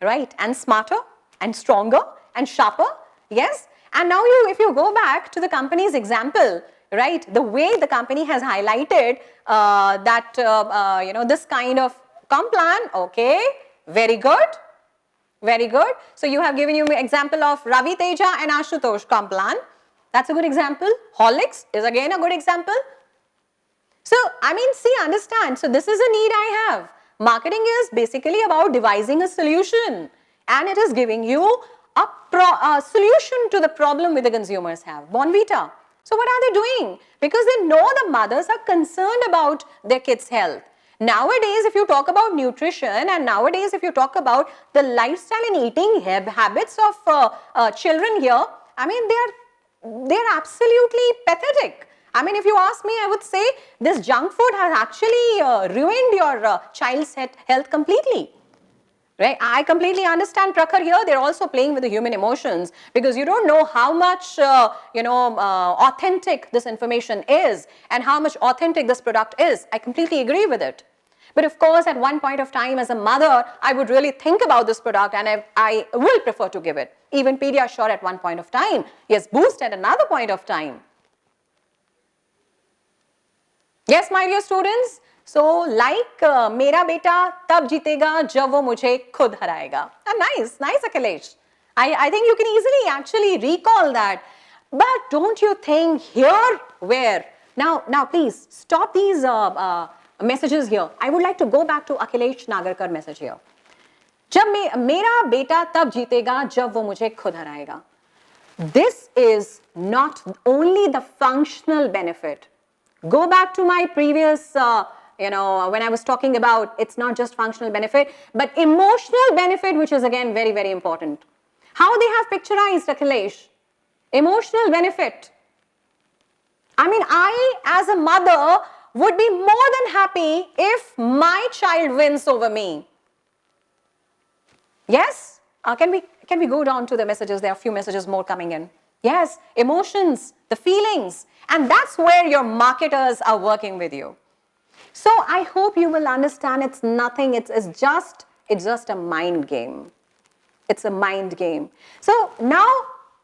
right? And smarter and stronger and sharper, yes? And now if you go back to the company's example, right, the way the company has highlighted that, this kind of comp plan, okay, very good, very good. So you have given you an example of Ravi Teja and Ashutosh comp plan. That's a good example. Horlicks is again a good example. So, see, understand. So this is a need I have. Marketing is basically about devising a solution, and it is giving you a solution to the problem which the consumers have. Bonvita. So what are they doing? Because they know the mothers are concerned about their kids' health. Nowadays, if you talk about nutrition, and nowadays if you talk about the lifestyle and eating habits of children here, they are absolutely pathetic. If you ask me, I would say this junk food has actually ruined your child's health completely. Right? I completely understand, Prakhar, here. They're also playing with the human emotions, because you don't know how much, authentic this information is and how much authentic this product is. I completely agree with it. But of course, at one point of time as a mother, I would really think about this product, and I will prefer to give it. Even Pediasure at one point of time. Yes, Boost at another point of time. Yes, my dear students. So, like मेरा बेटा तब जीतेगा जब वो मुझे खुद हराएगा. Nice, Akhilesh. I think you can easily actually recall that. But don't you think here where? Now please stop these messages here. I would like to go back to Akhilesh Nagarkar message here. जब मेरा बेटा तब जीतेगा जब वो मुझे खुद हराएगा. This is not only the functional benefit. Go back to my previous when I was talking about, it's not just functional benefit, but emotional benefit, which is again very, very important. How they have picturized, Akhilesh? Emotional benefit. I, as a mother, would be more than happy if my child wins over me. Yes? Can we go down to the messages? There are a few messages more coming in. Yes, emotions, the feelings, and that's where your marketers are working with you. So I hope you will understand it's nothing, it's just a mind game. It's a mind game. So now,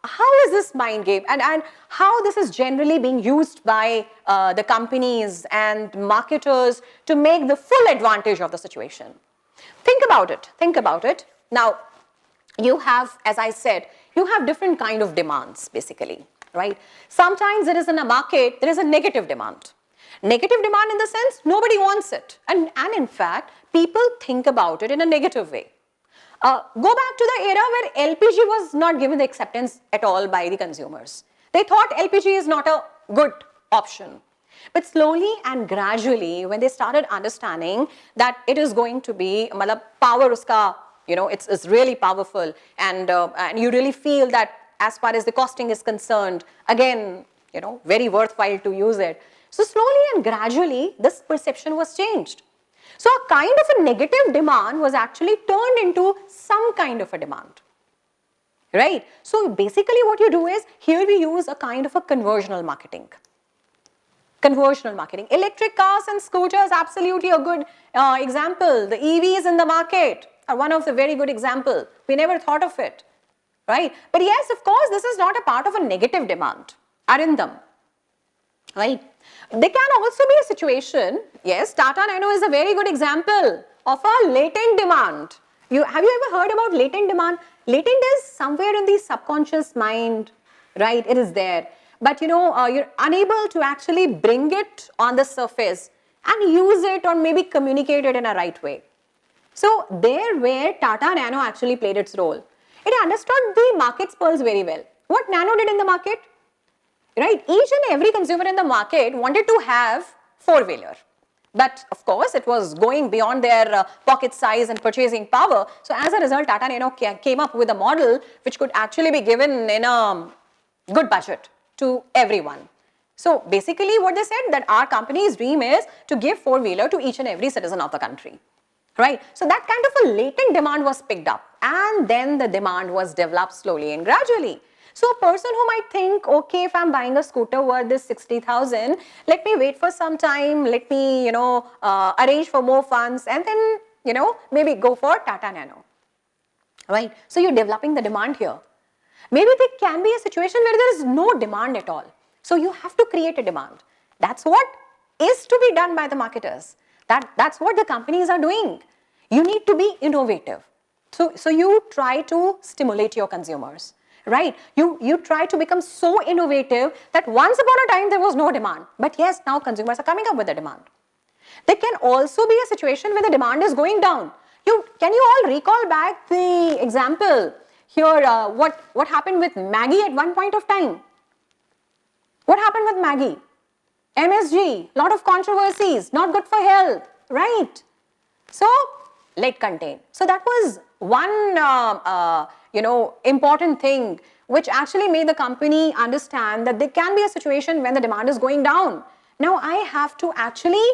how is this mind game, and how this is generally being used by the companies and marketers to make the full advantage of the situation? Think about it. Now, you have, as I said, you have different kind of demands basically, right? Sometimes there is in a market, there is a negative demand. Negative demand in the sense, nobody wants it. And in fact, people think about it in a negative way. Go back to the era where LPG was not given the acceptance at all by the consumers. They thought LPG is not a good option. But slowly and gradually, when they started understanding that it is going to be, power uska, it's really powerful, and you really feel that as far as the costing is concerned, again, very worthwhile to use it. So slowly and gradually, this perception was changed. So a kind of a negative demand was actually turned into some kind of a demand. Right? So basically what you do is, here we use a kind of a conversional marketing. Conversional marketing. Electric cars and scooters, absolutely a good example. The EVs in the market are one of the very good example. We never thought of it. Right? But yes, of course, this is not a part of a negative demand. Arindam. Right? There can also be a situation, yes, Tata Nano is a very good example of a latent demand. Have you ever heard about latent demand? Latent is somewhere in the subconscious mind, right? It is there. But you're unable to actually bring it on the surface and use it or maybe communicate it in a right way. So there where Tata Nano actually played its role. It understood the market's pulse very well. What Nano did in the market? Right? Each and every consumer in the market wanted to have four-wheeler. But of course, it was going beyond their pocket size and purchasing power. So as a result, Tata Nano came up with a model which could actually be given in a good budget to everyone. So basically what they said, that our company's dream is to give four-wheeler to each and every citizen of the country. Right? So that kind of a latent demand was picked up, and then the demand was developed slowly and gradually. So a person who might think, okay, if I'm buying a scooter worth this 60,000, let me wait for some time, let me, arrange for more funds, and then, maybe go for Tata Nano. Right? So you're developing the demand here. Maybe there can be a situation where there is no demand at all. So you have to create a demand. That's what is to be done by the marketers. That's what the companies are doing. You need to be innovative. So you try to stimulate your consumers. Right? You try to become so innovative that once upon a time there was no demand. But yes, now consumers are coming up with the demand. There can also be a situation where the demand is going down. Can you all recall back the example here, what happened with Maggi at one point of time? What happened with Maggi? MSG, lot of controversies, not good for health, right? So, let contain. So that was one important thing which actually made the company understand that there can be a situation when the demand is going down. Now I have to actually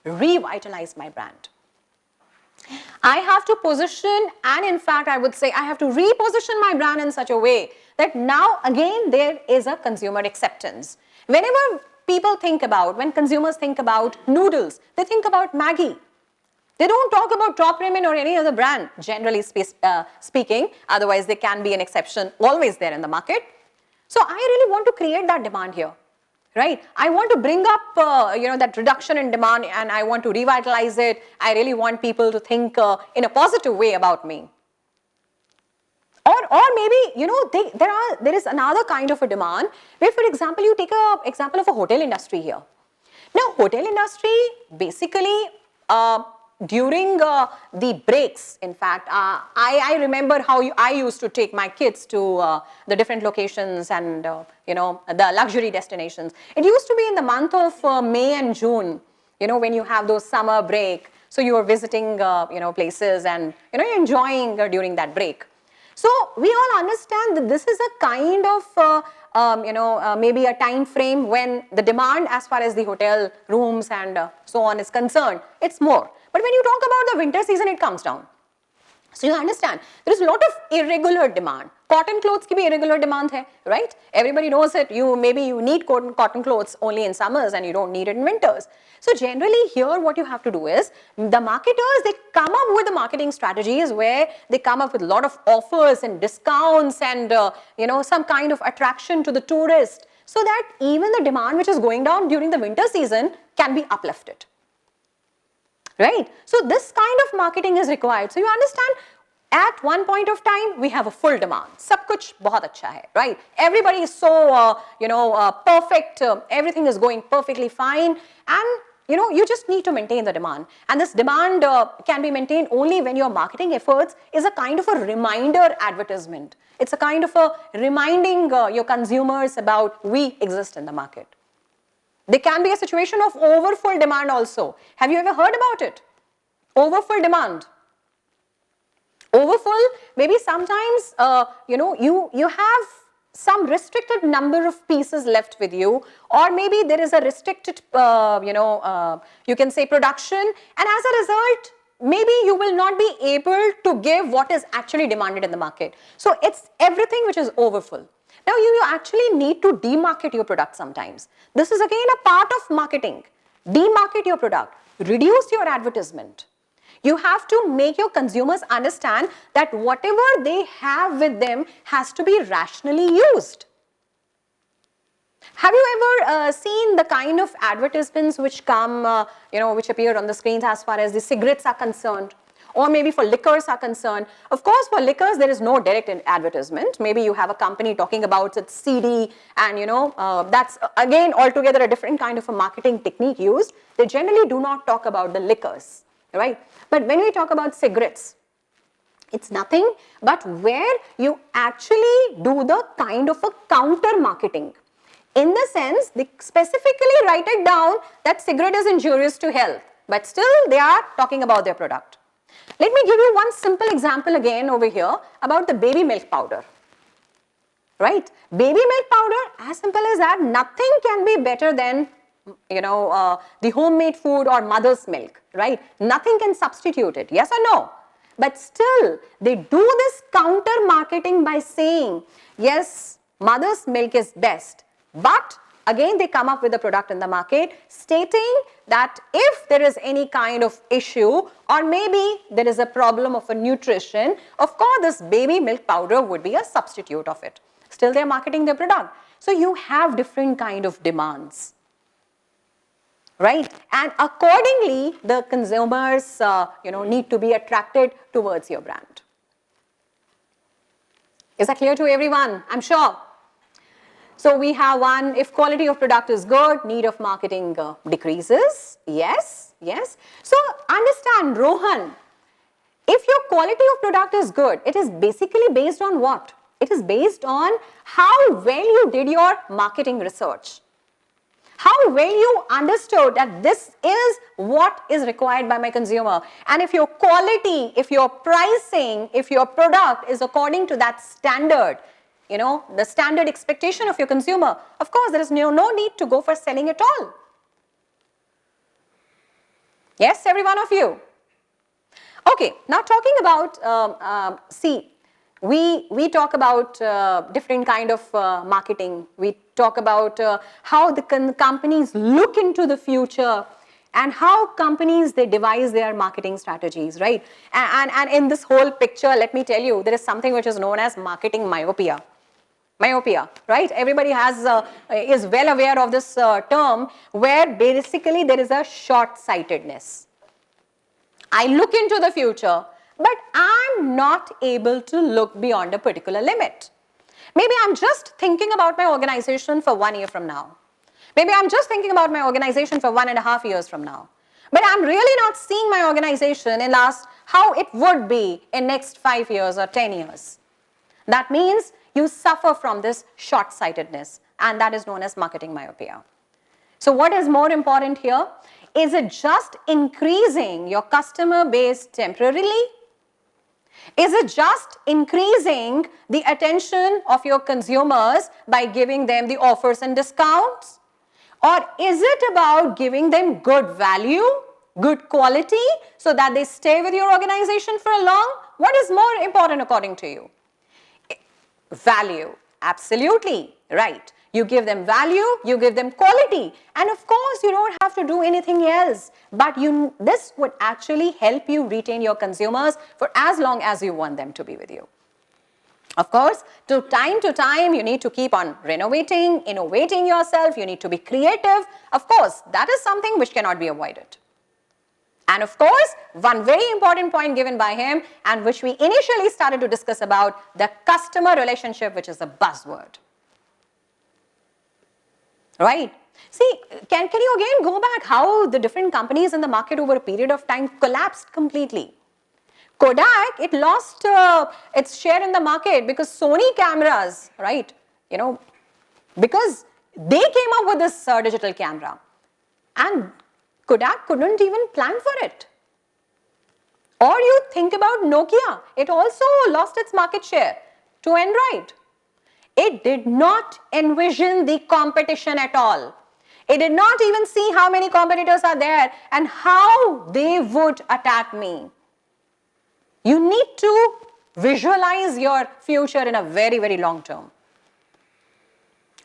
revitalize my brand. I have to position, and in fact I would say I have to reposition my brand in such a way that now again there is a consumer acceptance. Whenever when consumers think about noodles, they think about Maggi. They don't talk about Top Ramen or any other brand, generally speaking. Otherwise, there can be an exception always there in the market. So I really want to create that demand here, right? I want to bring up, that reduction in demand, and I want to revitalize it. I really want people to think in a positive way about me. Or maybe, there is another kind of a demand where, for example, you take an example of a hotel industry here. Now, hotel industry, basically, during the breaks, in fact, I remember how I used to take my kids to the different locations and, the luxury destinations. It used to be in the month of May and June, when you have those summer break. So you are visiting, places and, you're enjoying during that break. So we all understand that this is a kind of, maybe a time frame when the demand as far as the hotel rooms and so on is concerned, it's more. But when you talk about the winter season, it comes down. So you understand, there is a lot of irregular demand. Cotton clothes ki bhi irregular demand hai, right? Everybody knows it. Maybe you need cotton clothes only in summers and you don't need it in winters. So generally here what you have to do is, the marketers, they come up with the marketing strategies where they come up with a lot of offers and discounts and, some kind of attraction to the tourist, so that even the demand which is going down during the winter season can be uplifted. Right? So this kind of marketing is required. So you understand, at one point of time, we have a full demand. Sab kuch bahut acha hai, right? Everybody is so, perfect. Everything is going perfectly fine. And, you just need to maintain the demand. And this demand can be maintained only when your marketing efforts is a kind of a reminder advertisement. It's a kind of a reminding your consumers about we exist in the market. There can be a situation of overfull demand also. Have you ever heard about it? Overfull demand. Overfull, maybe sometimes, you have some restricted number of pieces left with you, or maybe there is a restricted, you can say production, and as a result, maybe you will not be able to give what is actually demanded in the market. So it's everything which is overfull. Now you actually need to demarket your product sometimes. This is again a part of marketing. Demarket your product, reduce your advertisement. You have to make your consumers understand that whatever they have with them has to be rationally used. Have you ever seen the kind of advertisements which come, which appear on the screens as far as the cigarettes are concerned, or maybe for liquors are concerned? Of course, for liquors, there is no direct advertisement. Maybe you have a company talking about its CD, and that's again altogether a different kind of a marketing technique used. They generally do not talk about the liquors, right? But when we talk about cigarettes, it's nothing but where you actually do the kind of a counter marketing. In the sense, they specifically write it down that cigarette is injurious to health, but still they are talking about their product. Let me give you one simple example again over here about the baby milk powder. Right? Baby milk powder, as simple as that, nothing can be better than the homemade food or mother's milk, right? Nothing can substitute it, yes or no? But still, they do this counter marketing by saying, yes, mother's milk is best. But again, they come up with a product in the market stating that if there is any kind of issue, or maybe there is a problem of a nutrition, of course, this baby milk powder would be a substitute of it. Still, they're marketing their product. So you have different kind of demands. Right? And accordingly, the consumers, need to be attracted towards your brand. Is that clear to everyone? I'm sure. So we have one, if quality of product is good, need of marketing decreases. Yes, yes. So understand, Rohan, if your quality of product is good, it is basically based on what? It is based on how well you did your marketing research. How well you understood that this is what is required by my consumer. And if your quality, if your pricing, if your product is according to that standard, the standard expectation of your consumer, of course, there is no need to go for selling at all. Yes, every one of you. Okay, now talking about, we talk about different kind of marketing. We talk about how the companies look into the future and how companies, they devise their marketing strategies, right? And in this whole picture, let me tell you, there is something which is known as marketing myopia. Myopia, right? Everybody is well aware of this term, where basically there is a short-sightedness. I look into the future, but I'm not able to look beyond a particular limit. Maybe I'm just thinking about my organization for 1 year from now. Maybe I'm just thinking about my organization for 1.5 years from now. But I'm really not seeing my organization in how it would be in next 5 years or 10 years. That means you suffer from this short-sightedness, and that is known as marketing myopia. So what is more important here? Is it just increasing your customer base temporarily? Is it just increasing the attention of your consumers by giving them the offers and discounts? Or is it about giving them good value, good quality, so that they stay with your organization for a long? What is more important according to you? Value, absolutely, right. You give them value, you give them quality, and of course you don't have to do anything else, but this would actually help you retain your consumers for as long as you want them to be with you. Of course, to time, you need to keep on renovating, innovating yourself, you need to be creative. Of course, that is something which cannot be avoided. And of course, one very important point given by him, and which we initially started to discuss about, the customer relationship, which is a buzzword. Right? See, can you again go back how the different companies in the market over a period of time collapsed completely? Kodak, it lost its share in the market because Sony cameras, right? Because they came up with this digital camera. And Kodak couldn't even plan for it. Or you think about Nokia, it also lost its market share to Android. It did not envision the competition at all. It did not even see how many competitors are there and how they would attack me. You need to visualize your future in a very, very long term.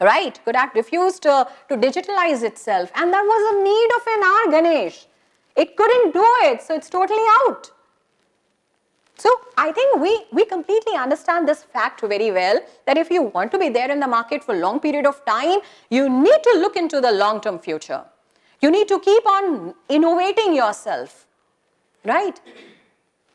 Right? Kodak refused to digitalize itself, and that was a need of an hour, Ganesh. It couldn't do it, so it's totally out. So I think we completely understand this fact very well, that if you want to be there in the market for a long period of time, you need to look into the long-term future. You need to keep on innovating yourself, right?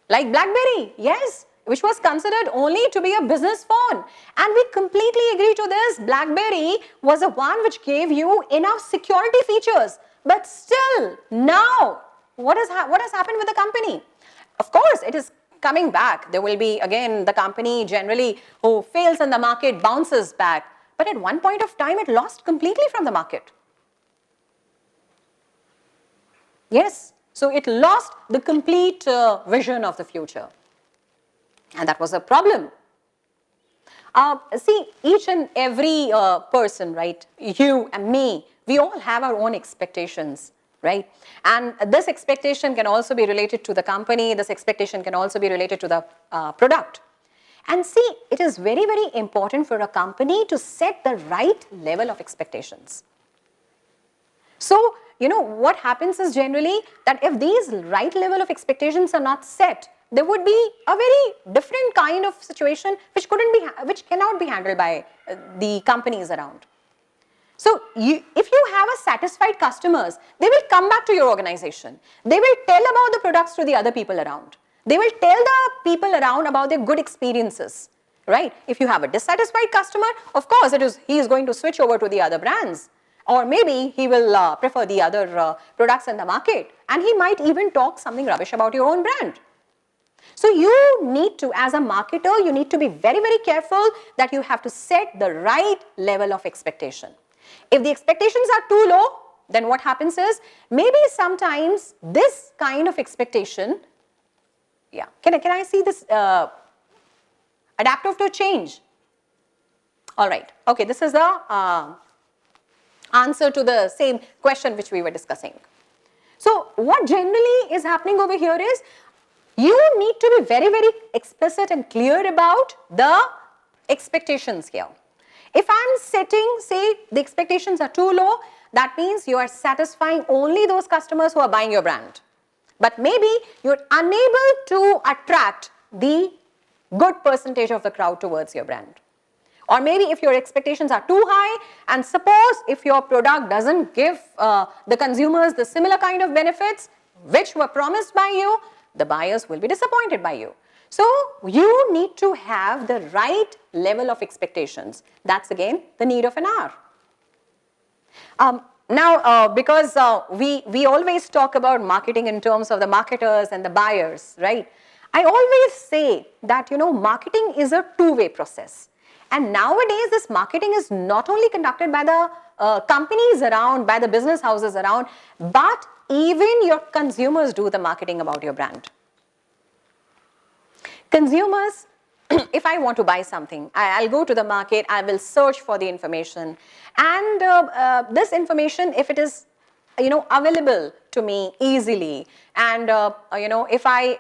Like BlackBerry, yes, which was considered only to be a business phone. And we completely agree to this. BlackBerry was the one which gave you enough security features. But still, now, what has happened with the company? Of course, it is coming back. There will be, again, the company generally who fails in the market bounces back. But at one point of time, it lost completely from the market. Yes, so it lost the complete vision of the future. And that was a problem. See, each and every person, right, you and me, we all have our own expectations, right? And this expectation can also be related to the company. This expectation can also be related to the product. And see, it is very, very important for a company to set the right level of expectations. So, you know, what happens is generally that if these right level of expectations are not set, there would be a very different kind of situation which cannot be handled by the companies around. So, if you have a satisfied customers, they will come back to your organization. They will tell about the products to the other people around. They will tell the people around about their good experiences, right? If you have a dissatisfied customer, of course, he is going to switch over to the other brands. Or maybe he will prefer the other products in the market, and he might even talk something rubbish about your own brand. So you need to, as a marketer, you need to be very, very careful that you have to set the right level of expectation. If the expectations are too low, then what happens is, maybe sometimes this kind of expectation, yeah, can I see this adaptive to change? All right, okay, this is the answer to the same question which we were discussing. So what generally is happening over here is, you need to be very, very explicit and clear about the expectations here. If I'm setting, say, the expectations are too low, that means you are satisfying only those customers who are buying your brand. But maybe you're unable to attract the good percentage of the crowd towards your brand. Or maybe if your expectations are too high, and suppose if your product doesn't give the consumers the similar kind of benefits which were promised by you, the buyers will be disappointed by you. So you need to have the right level of expectations. That's again the need of an hour. Because we always talk about marketing in terms of the marketers and the buyers, right? I always say that, you know, marketing is a two-way process. And nowadays, this marketing is not only conducted by the companies around, by the business houses around, but even your consumers do the marketing about your brand. Consumers, if I want to buy something, I'll go to the market, I will search for the information. And this information, if it is, you know, available to me easily, and you know, if I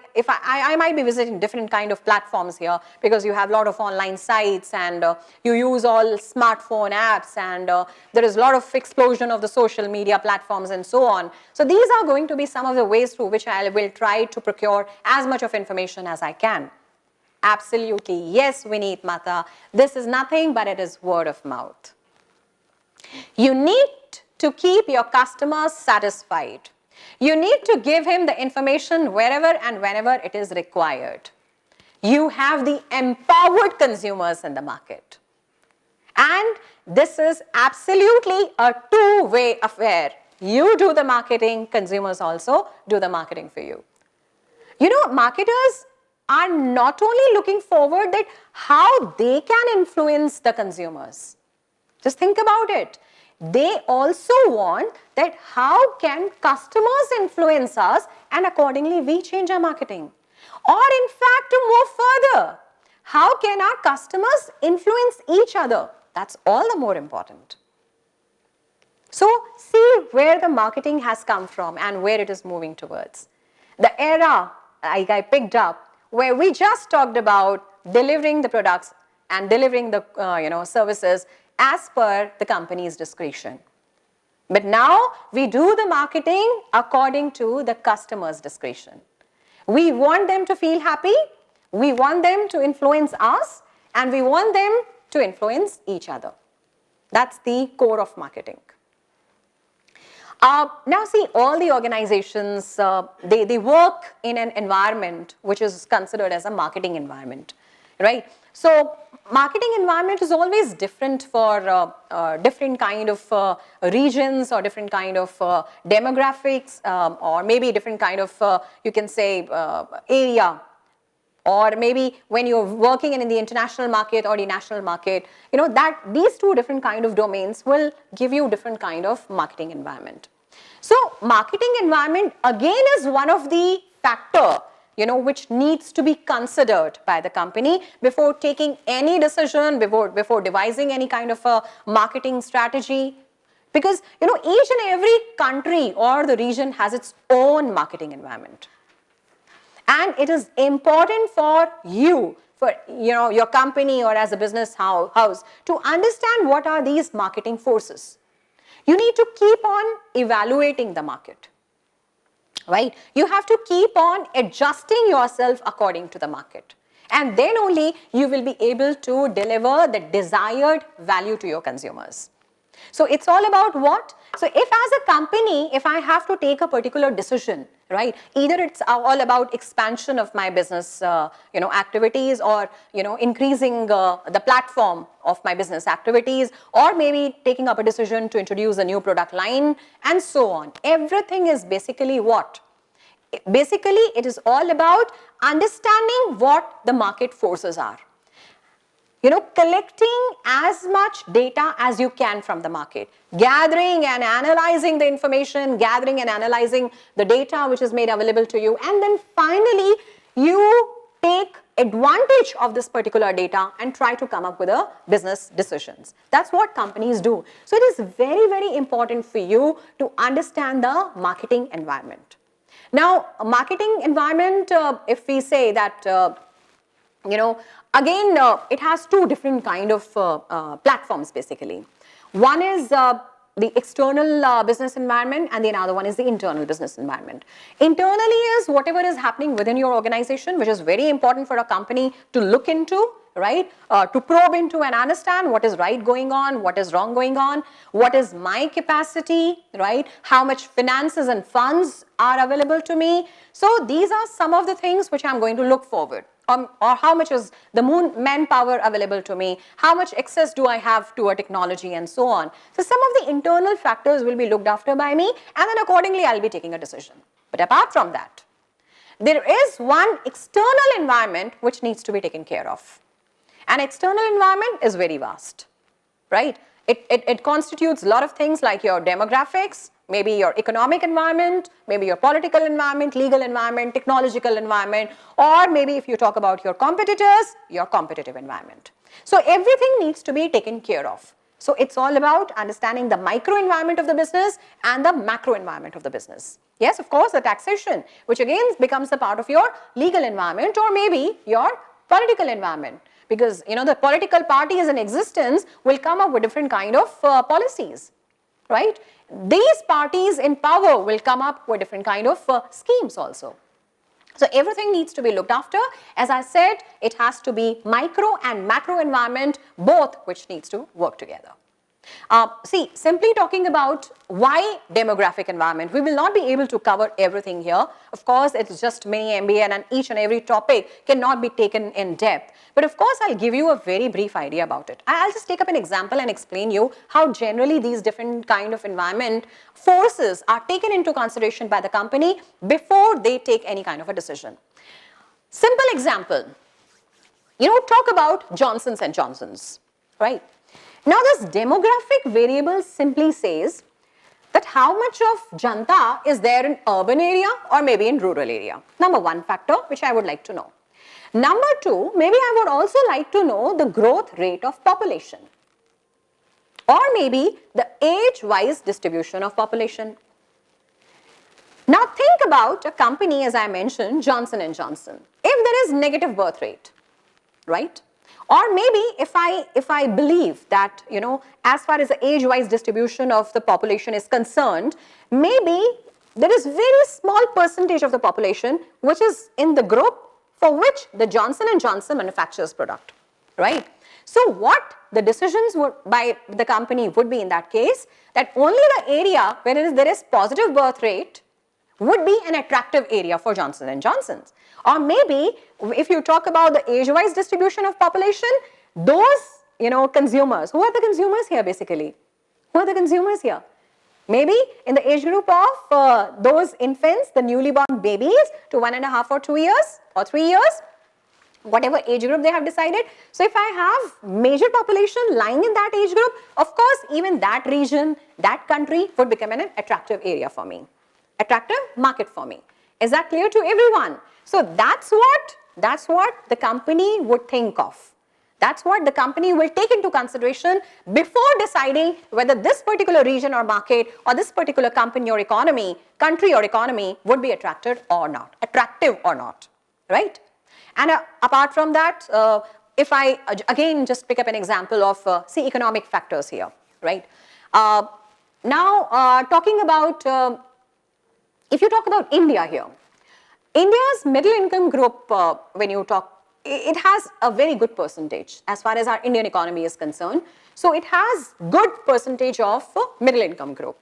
might be visiting different kind of platforms here, because you have a lot of online sites, and you use all smartphone apps, and there is a lot of explosion of the social media platforms and so on. So these are going to be some of the ways through which I will try to procure as much of information as I can. Absolutely, yes, Vineet Mata, this is nothing but it is word of mouth. You need to keep your customers satisfied. You need to give him the information wherever and whenever it is required. You have the empowered consumers in the market. And this is absolutely a two-way affair. You do the marketing, consumers also do the marketing for you. You know, marketers are not only looking forward that how they can influence the consumers. Just think about it. They also want that how can customers influence us, and accordingly we change our marketing. Or in fact, to move further, how can our customers influence each other? That's all the more important. So see where the marketing has come from and where it is moving towards. The era I picked up where we just talked about delivering the products and delivering the services as per the company's discretion. But now we do the marketing according to the customer's discretion. We want them to feel happy, we want them to influence us, and we want them to influence each other. That's the core of marketing. Now see, all the organizations, they work in an environment which is considered as a marketing environment, right? So marketing environment is always different for different kind of regions or different kind of demographics or maybe different kind of, you can say, area. Or maybe when you're working in the international market or the national market, that these two different kind of domains will give you different kind of marketing environment. So marketing environment again is one of the factor, which needs to be considered by the company before taking any decision, before devising any kind of a marketing strategy. Because, each and every country or the region has its own marketing environment. And it is important for you, for your company or as a business house to understand what are these marketing forces. You need to keep on evaluating the market, right? You have to keep on adjusting yourself according to the market. And then only you will be able to deliver the desired value to your consumers. So it's all about what? So if as a company, if I have to take a particular decision, right, either it's all about expansion of my business, activities, or, increasing the platform of my business activities, or maybe taking up a decision to introduce a new product line, and so on. Everything is basically what? Basically, it is all about understanding what the market forces are. Collecting as much data as you can from the market, gathering and analyzing the information, gathering and analyzing the data which is made available to you, and then finally you take advantage of this particular data and try to come up with a business decisions. That's what companies do. So it is very, very important for you to understand the marketing environment. Now, a marketing environment, if we say that, again, it has two different kind of platforms basically. One is the external business environment, and the another one is the internal business environment. Internally is whatever is happening within your organization, which is very important for a company to look into, right? To probe into and understand what is right going on, what is wrong going on, what is my capacity, right? How much finances and funds are available to me. So these are some of the things which I'm going to look forward. Or how much is the manpower available to me, how much access do I have to a technology, and so on. So some of the internal factors will be looked after by me, and then accordingly I'll be taking a decision. But apart from that, there is one external environment which needs to be taken care of. An external environment is very vast, right? It constitutes a lot of things like your demographics, maybe your economic environment, maybe your political environment, legal environment, technological environment, or maybe if you talk about your competitors, your competitive environment. So everything needs to be taken care of. So it's all about understanding the micro environment of the business and the macro environment of the business. Yes, of course, the taxation, which again becomes a part of your legal environment or maybe your political environment. Because, the political parties in existence will come up with different kind of policies, right? These parties in power will come up with different kind of schemes also. So everything needs to be looked after. As I said, it has to be micro and macro environment, both which needs to work together. See, simply talking about why demographic environment, we will not be able to cover everything here. Of course, it's just mini MBA and each and every topic cannot be taken in depth. But of course, I'll give you a very brief idea about it. I'll just take up an example and explain you how generally these different kind of environment forces are taken into consideration by the company before they take any kind of a decision. Simple example, talk about Johnson's & Johnson's, right? Now this demographic variable simply says that how much of Janta is there in urban area or maybe in rural area. Number one factor which I would like to know. Number two, maybe I would also like to know the growth rate of population, or maybe the age-wise distribution of population. Now think about a company, as I mentioned, Johnson & Johnson. If there is negative birth rate, right? Or maybe if I believe that, you know, as far as the age-wise distribution of the population is concerned, maybe there is very small percentage of the population which is in the group for which the Johnson & Johnson manufactures product, right? So what the decisions would by the company would be in that case, that only the area where there is positive birth rate would be an attractive area for Johnson & Johnson's. Or maybe if you talk about the age-wise distribution of population, those, you know, consumers, who are the consumers here basically? Who are the consumers here? Maybe in the age group of those infants, the newly born babies to 1.5 or 2 years or 3 years, whatever age group they have decided. So if I have major population lying in that age group, of course, even that region, that country would become an attractive area for me, attractive market for me. Is that clear to everyone? So that's what the company would think of. That's what the company will take into consideration before deciding whether this particular region or market or this particular company or economy, country or economy would be attractive or not, right? And apart from that, if I again just pick up an example of see economic factors here, right? Now talking about, if you talk about India here, India's middle income group, when you talk, it has a very good percentage as far as our Indian economy is concerned. So it has good percentage of middle income group.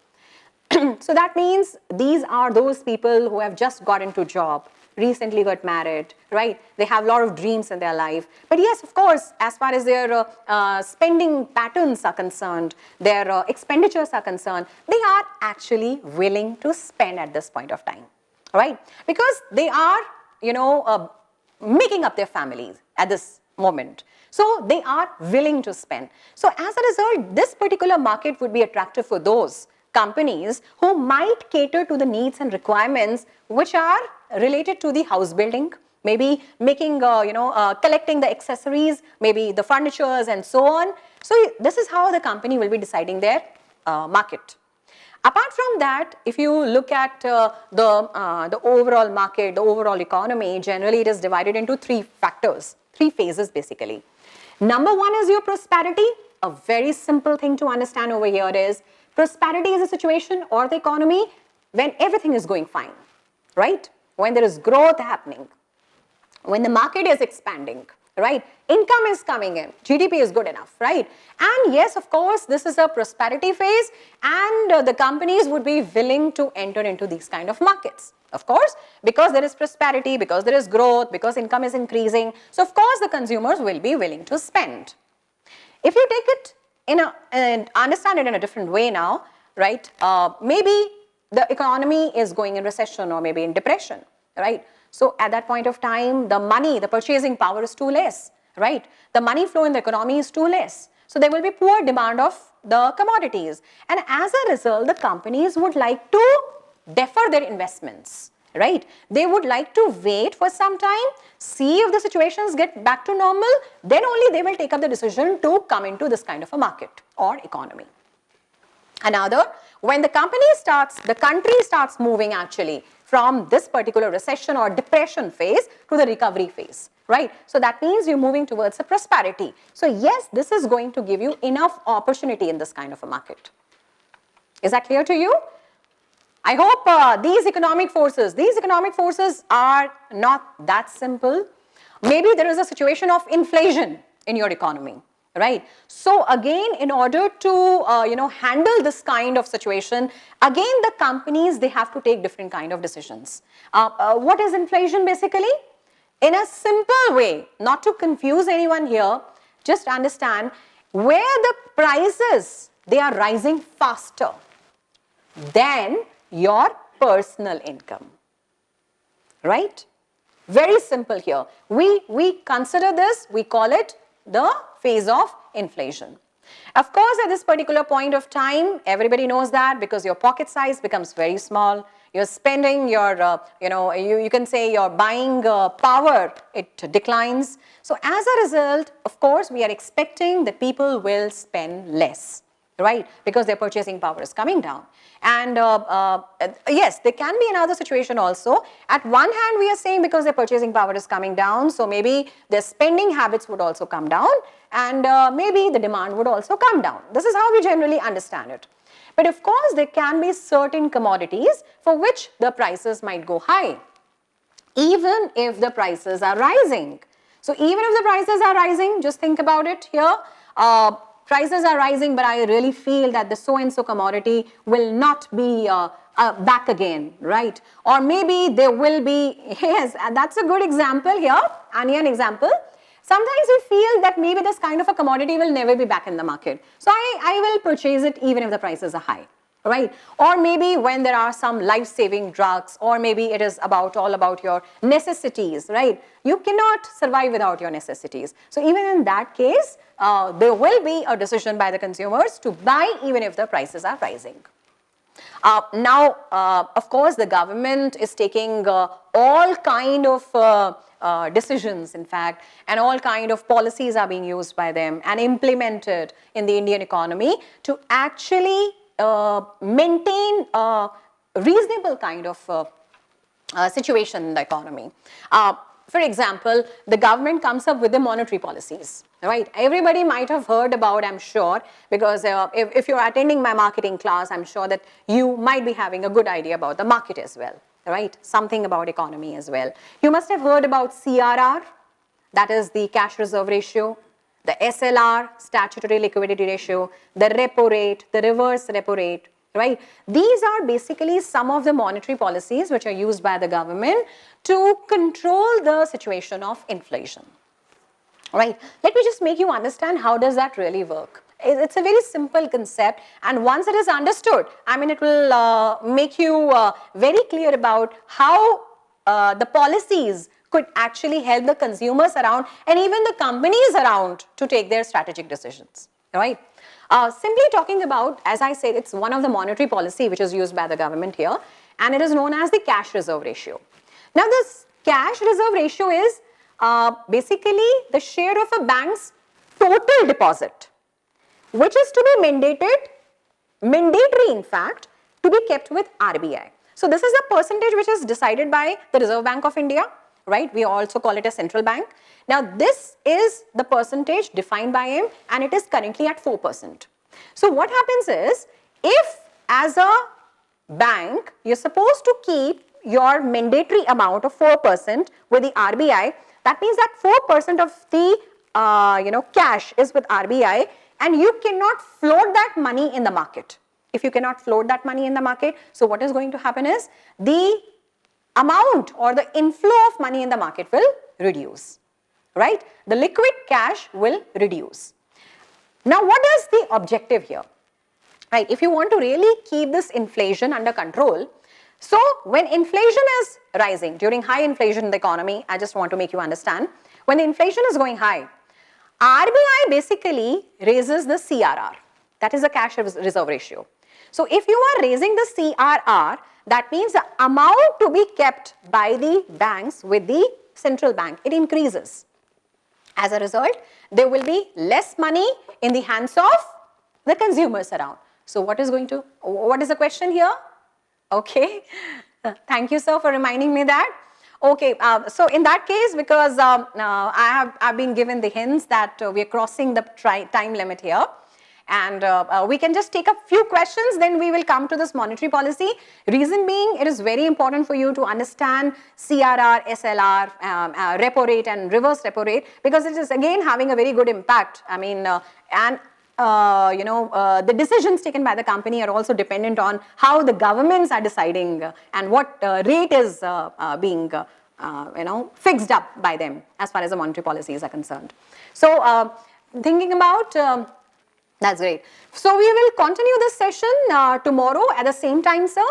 So that means these are those people who have just got into job, recently got married, right? They have a lot of dreams in their life. But yes, of course, as far as their spending patterns are concerned, their expenditures are concerned, they are actually willing to spend at this point of time, right? Because they are, you know, making up their families at this moment. So they are willing to spend. So as a result, this particular market would be attractive for those companies who might cater to the needs and requirements which are related to the house building, maybe making, collecting the accessories, maybe the furnitures and so on. So this is how the company will be deciding their market. Apart from that, if you look at the overall market, the overall economy, generally it is divided into three factors, three phases basically. Number one is your prosperity. A very simple thing to understand over here is prosperity is a situation or the economy when everything is going fine, right? When there is growth happening, when the market is expanding, right? Income is coming in, GDP is good enough, right? And yes, of course, this is a prosperity phase and the companies would be willing to enter into these kind of markets. Of course, because there is prosperity, because there is growth, because income is increasing. So of course, the consumers will be willing to spend. If you take it and understand it in a different way now, right? Maybe the economy is going in recession or maybe in depression, right? So at that point of time, the money, the purchasing power is too less, right? The money flow in the economy is too less. So there will be poor demand of the commodities. And as a result, the companies would like to defer their investments, right? They would like to wait for some time, see if the situations get back to normal, then only they will take up the decision to come into this kind of a market or economy. Another, when the country starts moving actually from this particular recession or depression phase to the recovery phase, right? So that means you're moving towards a prosperity. So yes, this is going to give you enough opportunity in this kind of a market. Is that clear to you? I hope these economic forces are not that simple. Maybe there is a situation of inflation in your economy, right? So again, in order to handle this kind of situation, again the companies, they have to take different kind of decisions. What is inflation basically? In a simple way, not to confuse anyone here, just understand where the prices, they are rising faster than your personal income, right? Very simple here. We consider this, we call it the phase of inflation. Of course, at this particular point of time, everybody knows that because your pocket size becomes very small, Your spending, your, you can say your buying power, it declines. So as a result, of course, we are expecting that people will spend less, right? Because their purchasing power is coming down. And yes, there can be another situation also. At one hand, we are saying because their purchasing power is coming down, so maybe their spending habits would also come down, and maybe the demand would also come down. This is how we generally understand it. But of course, there can be certain commodities for which the prices might go high, even if the prices are rising. So even if the prices are rising, just think about it here. Prices are rising, but I really feel that the so-and-so commodity will not be back again, right? Or maybe there will be, yes, that's a good example here, onion example. Sometimes we feel that maybe this kind of a commodity will never be back in the market. So I will purchase it even if the prices are high, right? Or maybe when there are some life-saving drugs, or maybe it is all about your necessities, right? You cannot survive without your necessities. So even in that case, there will be a decision by the consumers to buy even if the prices are rising. Now, of course, the government is taking all kind of decisions, in fact, and all kind of policies are being used by them and implemented in the Indian economy to actually maintain a reasonable kind of situation in the economy. For example, the government comes up with the monetary policies, right? Everybody might have heard about, I'm sure, because if you're attending my marketing class, I'm sure that you might be having a good idea about the market as well, right? Something about economy as well. You must have heard about CRR, that is the cash reserve ratio, the SLR, statutory liquidity ratio, the repo rate, the reverse repo rate, right? These are basically some of the monetary policies which are used by the government to control the situation of inflation, right? Let me just make you understand how does that really work. It's a very simple concept, and once it is understood, I mean, it will make you very clear about how the policies could actually help the consumers around and even the companies around to take their strategic decisions, right? Simply talking about, as I said, it's one of the monetary policy which is used by the government here, and it is known as the cash reserve ratio. Now, this cash reserve ratio is basically the share of a bank's total deposit, which is to be mandatory in fact, to be kept with RBI. So this is the percentage which is decided by the Reserve Bank of India, right? We also call it a central bank. Now this is the percentage defined by him, and it is currently at 4%. So what happens is, if as a bank you're supposed to keep your mandatory amount of 4% with the RBI, that means that 4% of the cash is with RBI, and you cannot float that money in the market. If you cannot float that money in the market, so what is going to happen is the amount or the inflow of money in the market will reduce, right? The liquid cash will reduce. Now, what is the objective here, right? If you want to really keep this inflation under control, so when inflation is rising, during high inflation in the economy, I just want to make you understand, when the inflation is going high, RBI basically raises the CRR, that is the cash reserve ratio. So if you are raising the CRR, that means the amount to be kept by the banks with the central bank, it increases. As a result, there will be less money in the hands of the consumers around. So what is the question here? Okay, thank you, sir, for reminding me that. Okay, so in that case, because I've been given the hints that we are crossing the time limit here, and we can just take a few questions, then we will come to this monetary policy. Reason being, it is very important for you to understand CRR, SLR, repo rate and reverse repo rate, because it is again having a very good impact. I mean, the decisions taken by the company are also dependent on how the governments are deciding and what rate is being fixed up by them as far as the monetary policies are concerned. So thinking about that's great. So we will continue this session tomorrow at the same time, sir.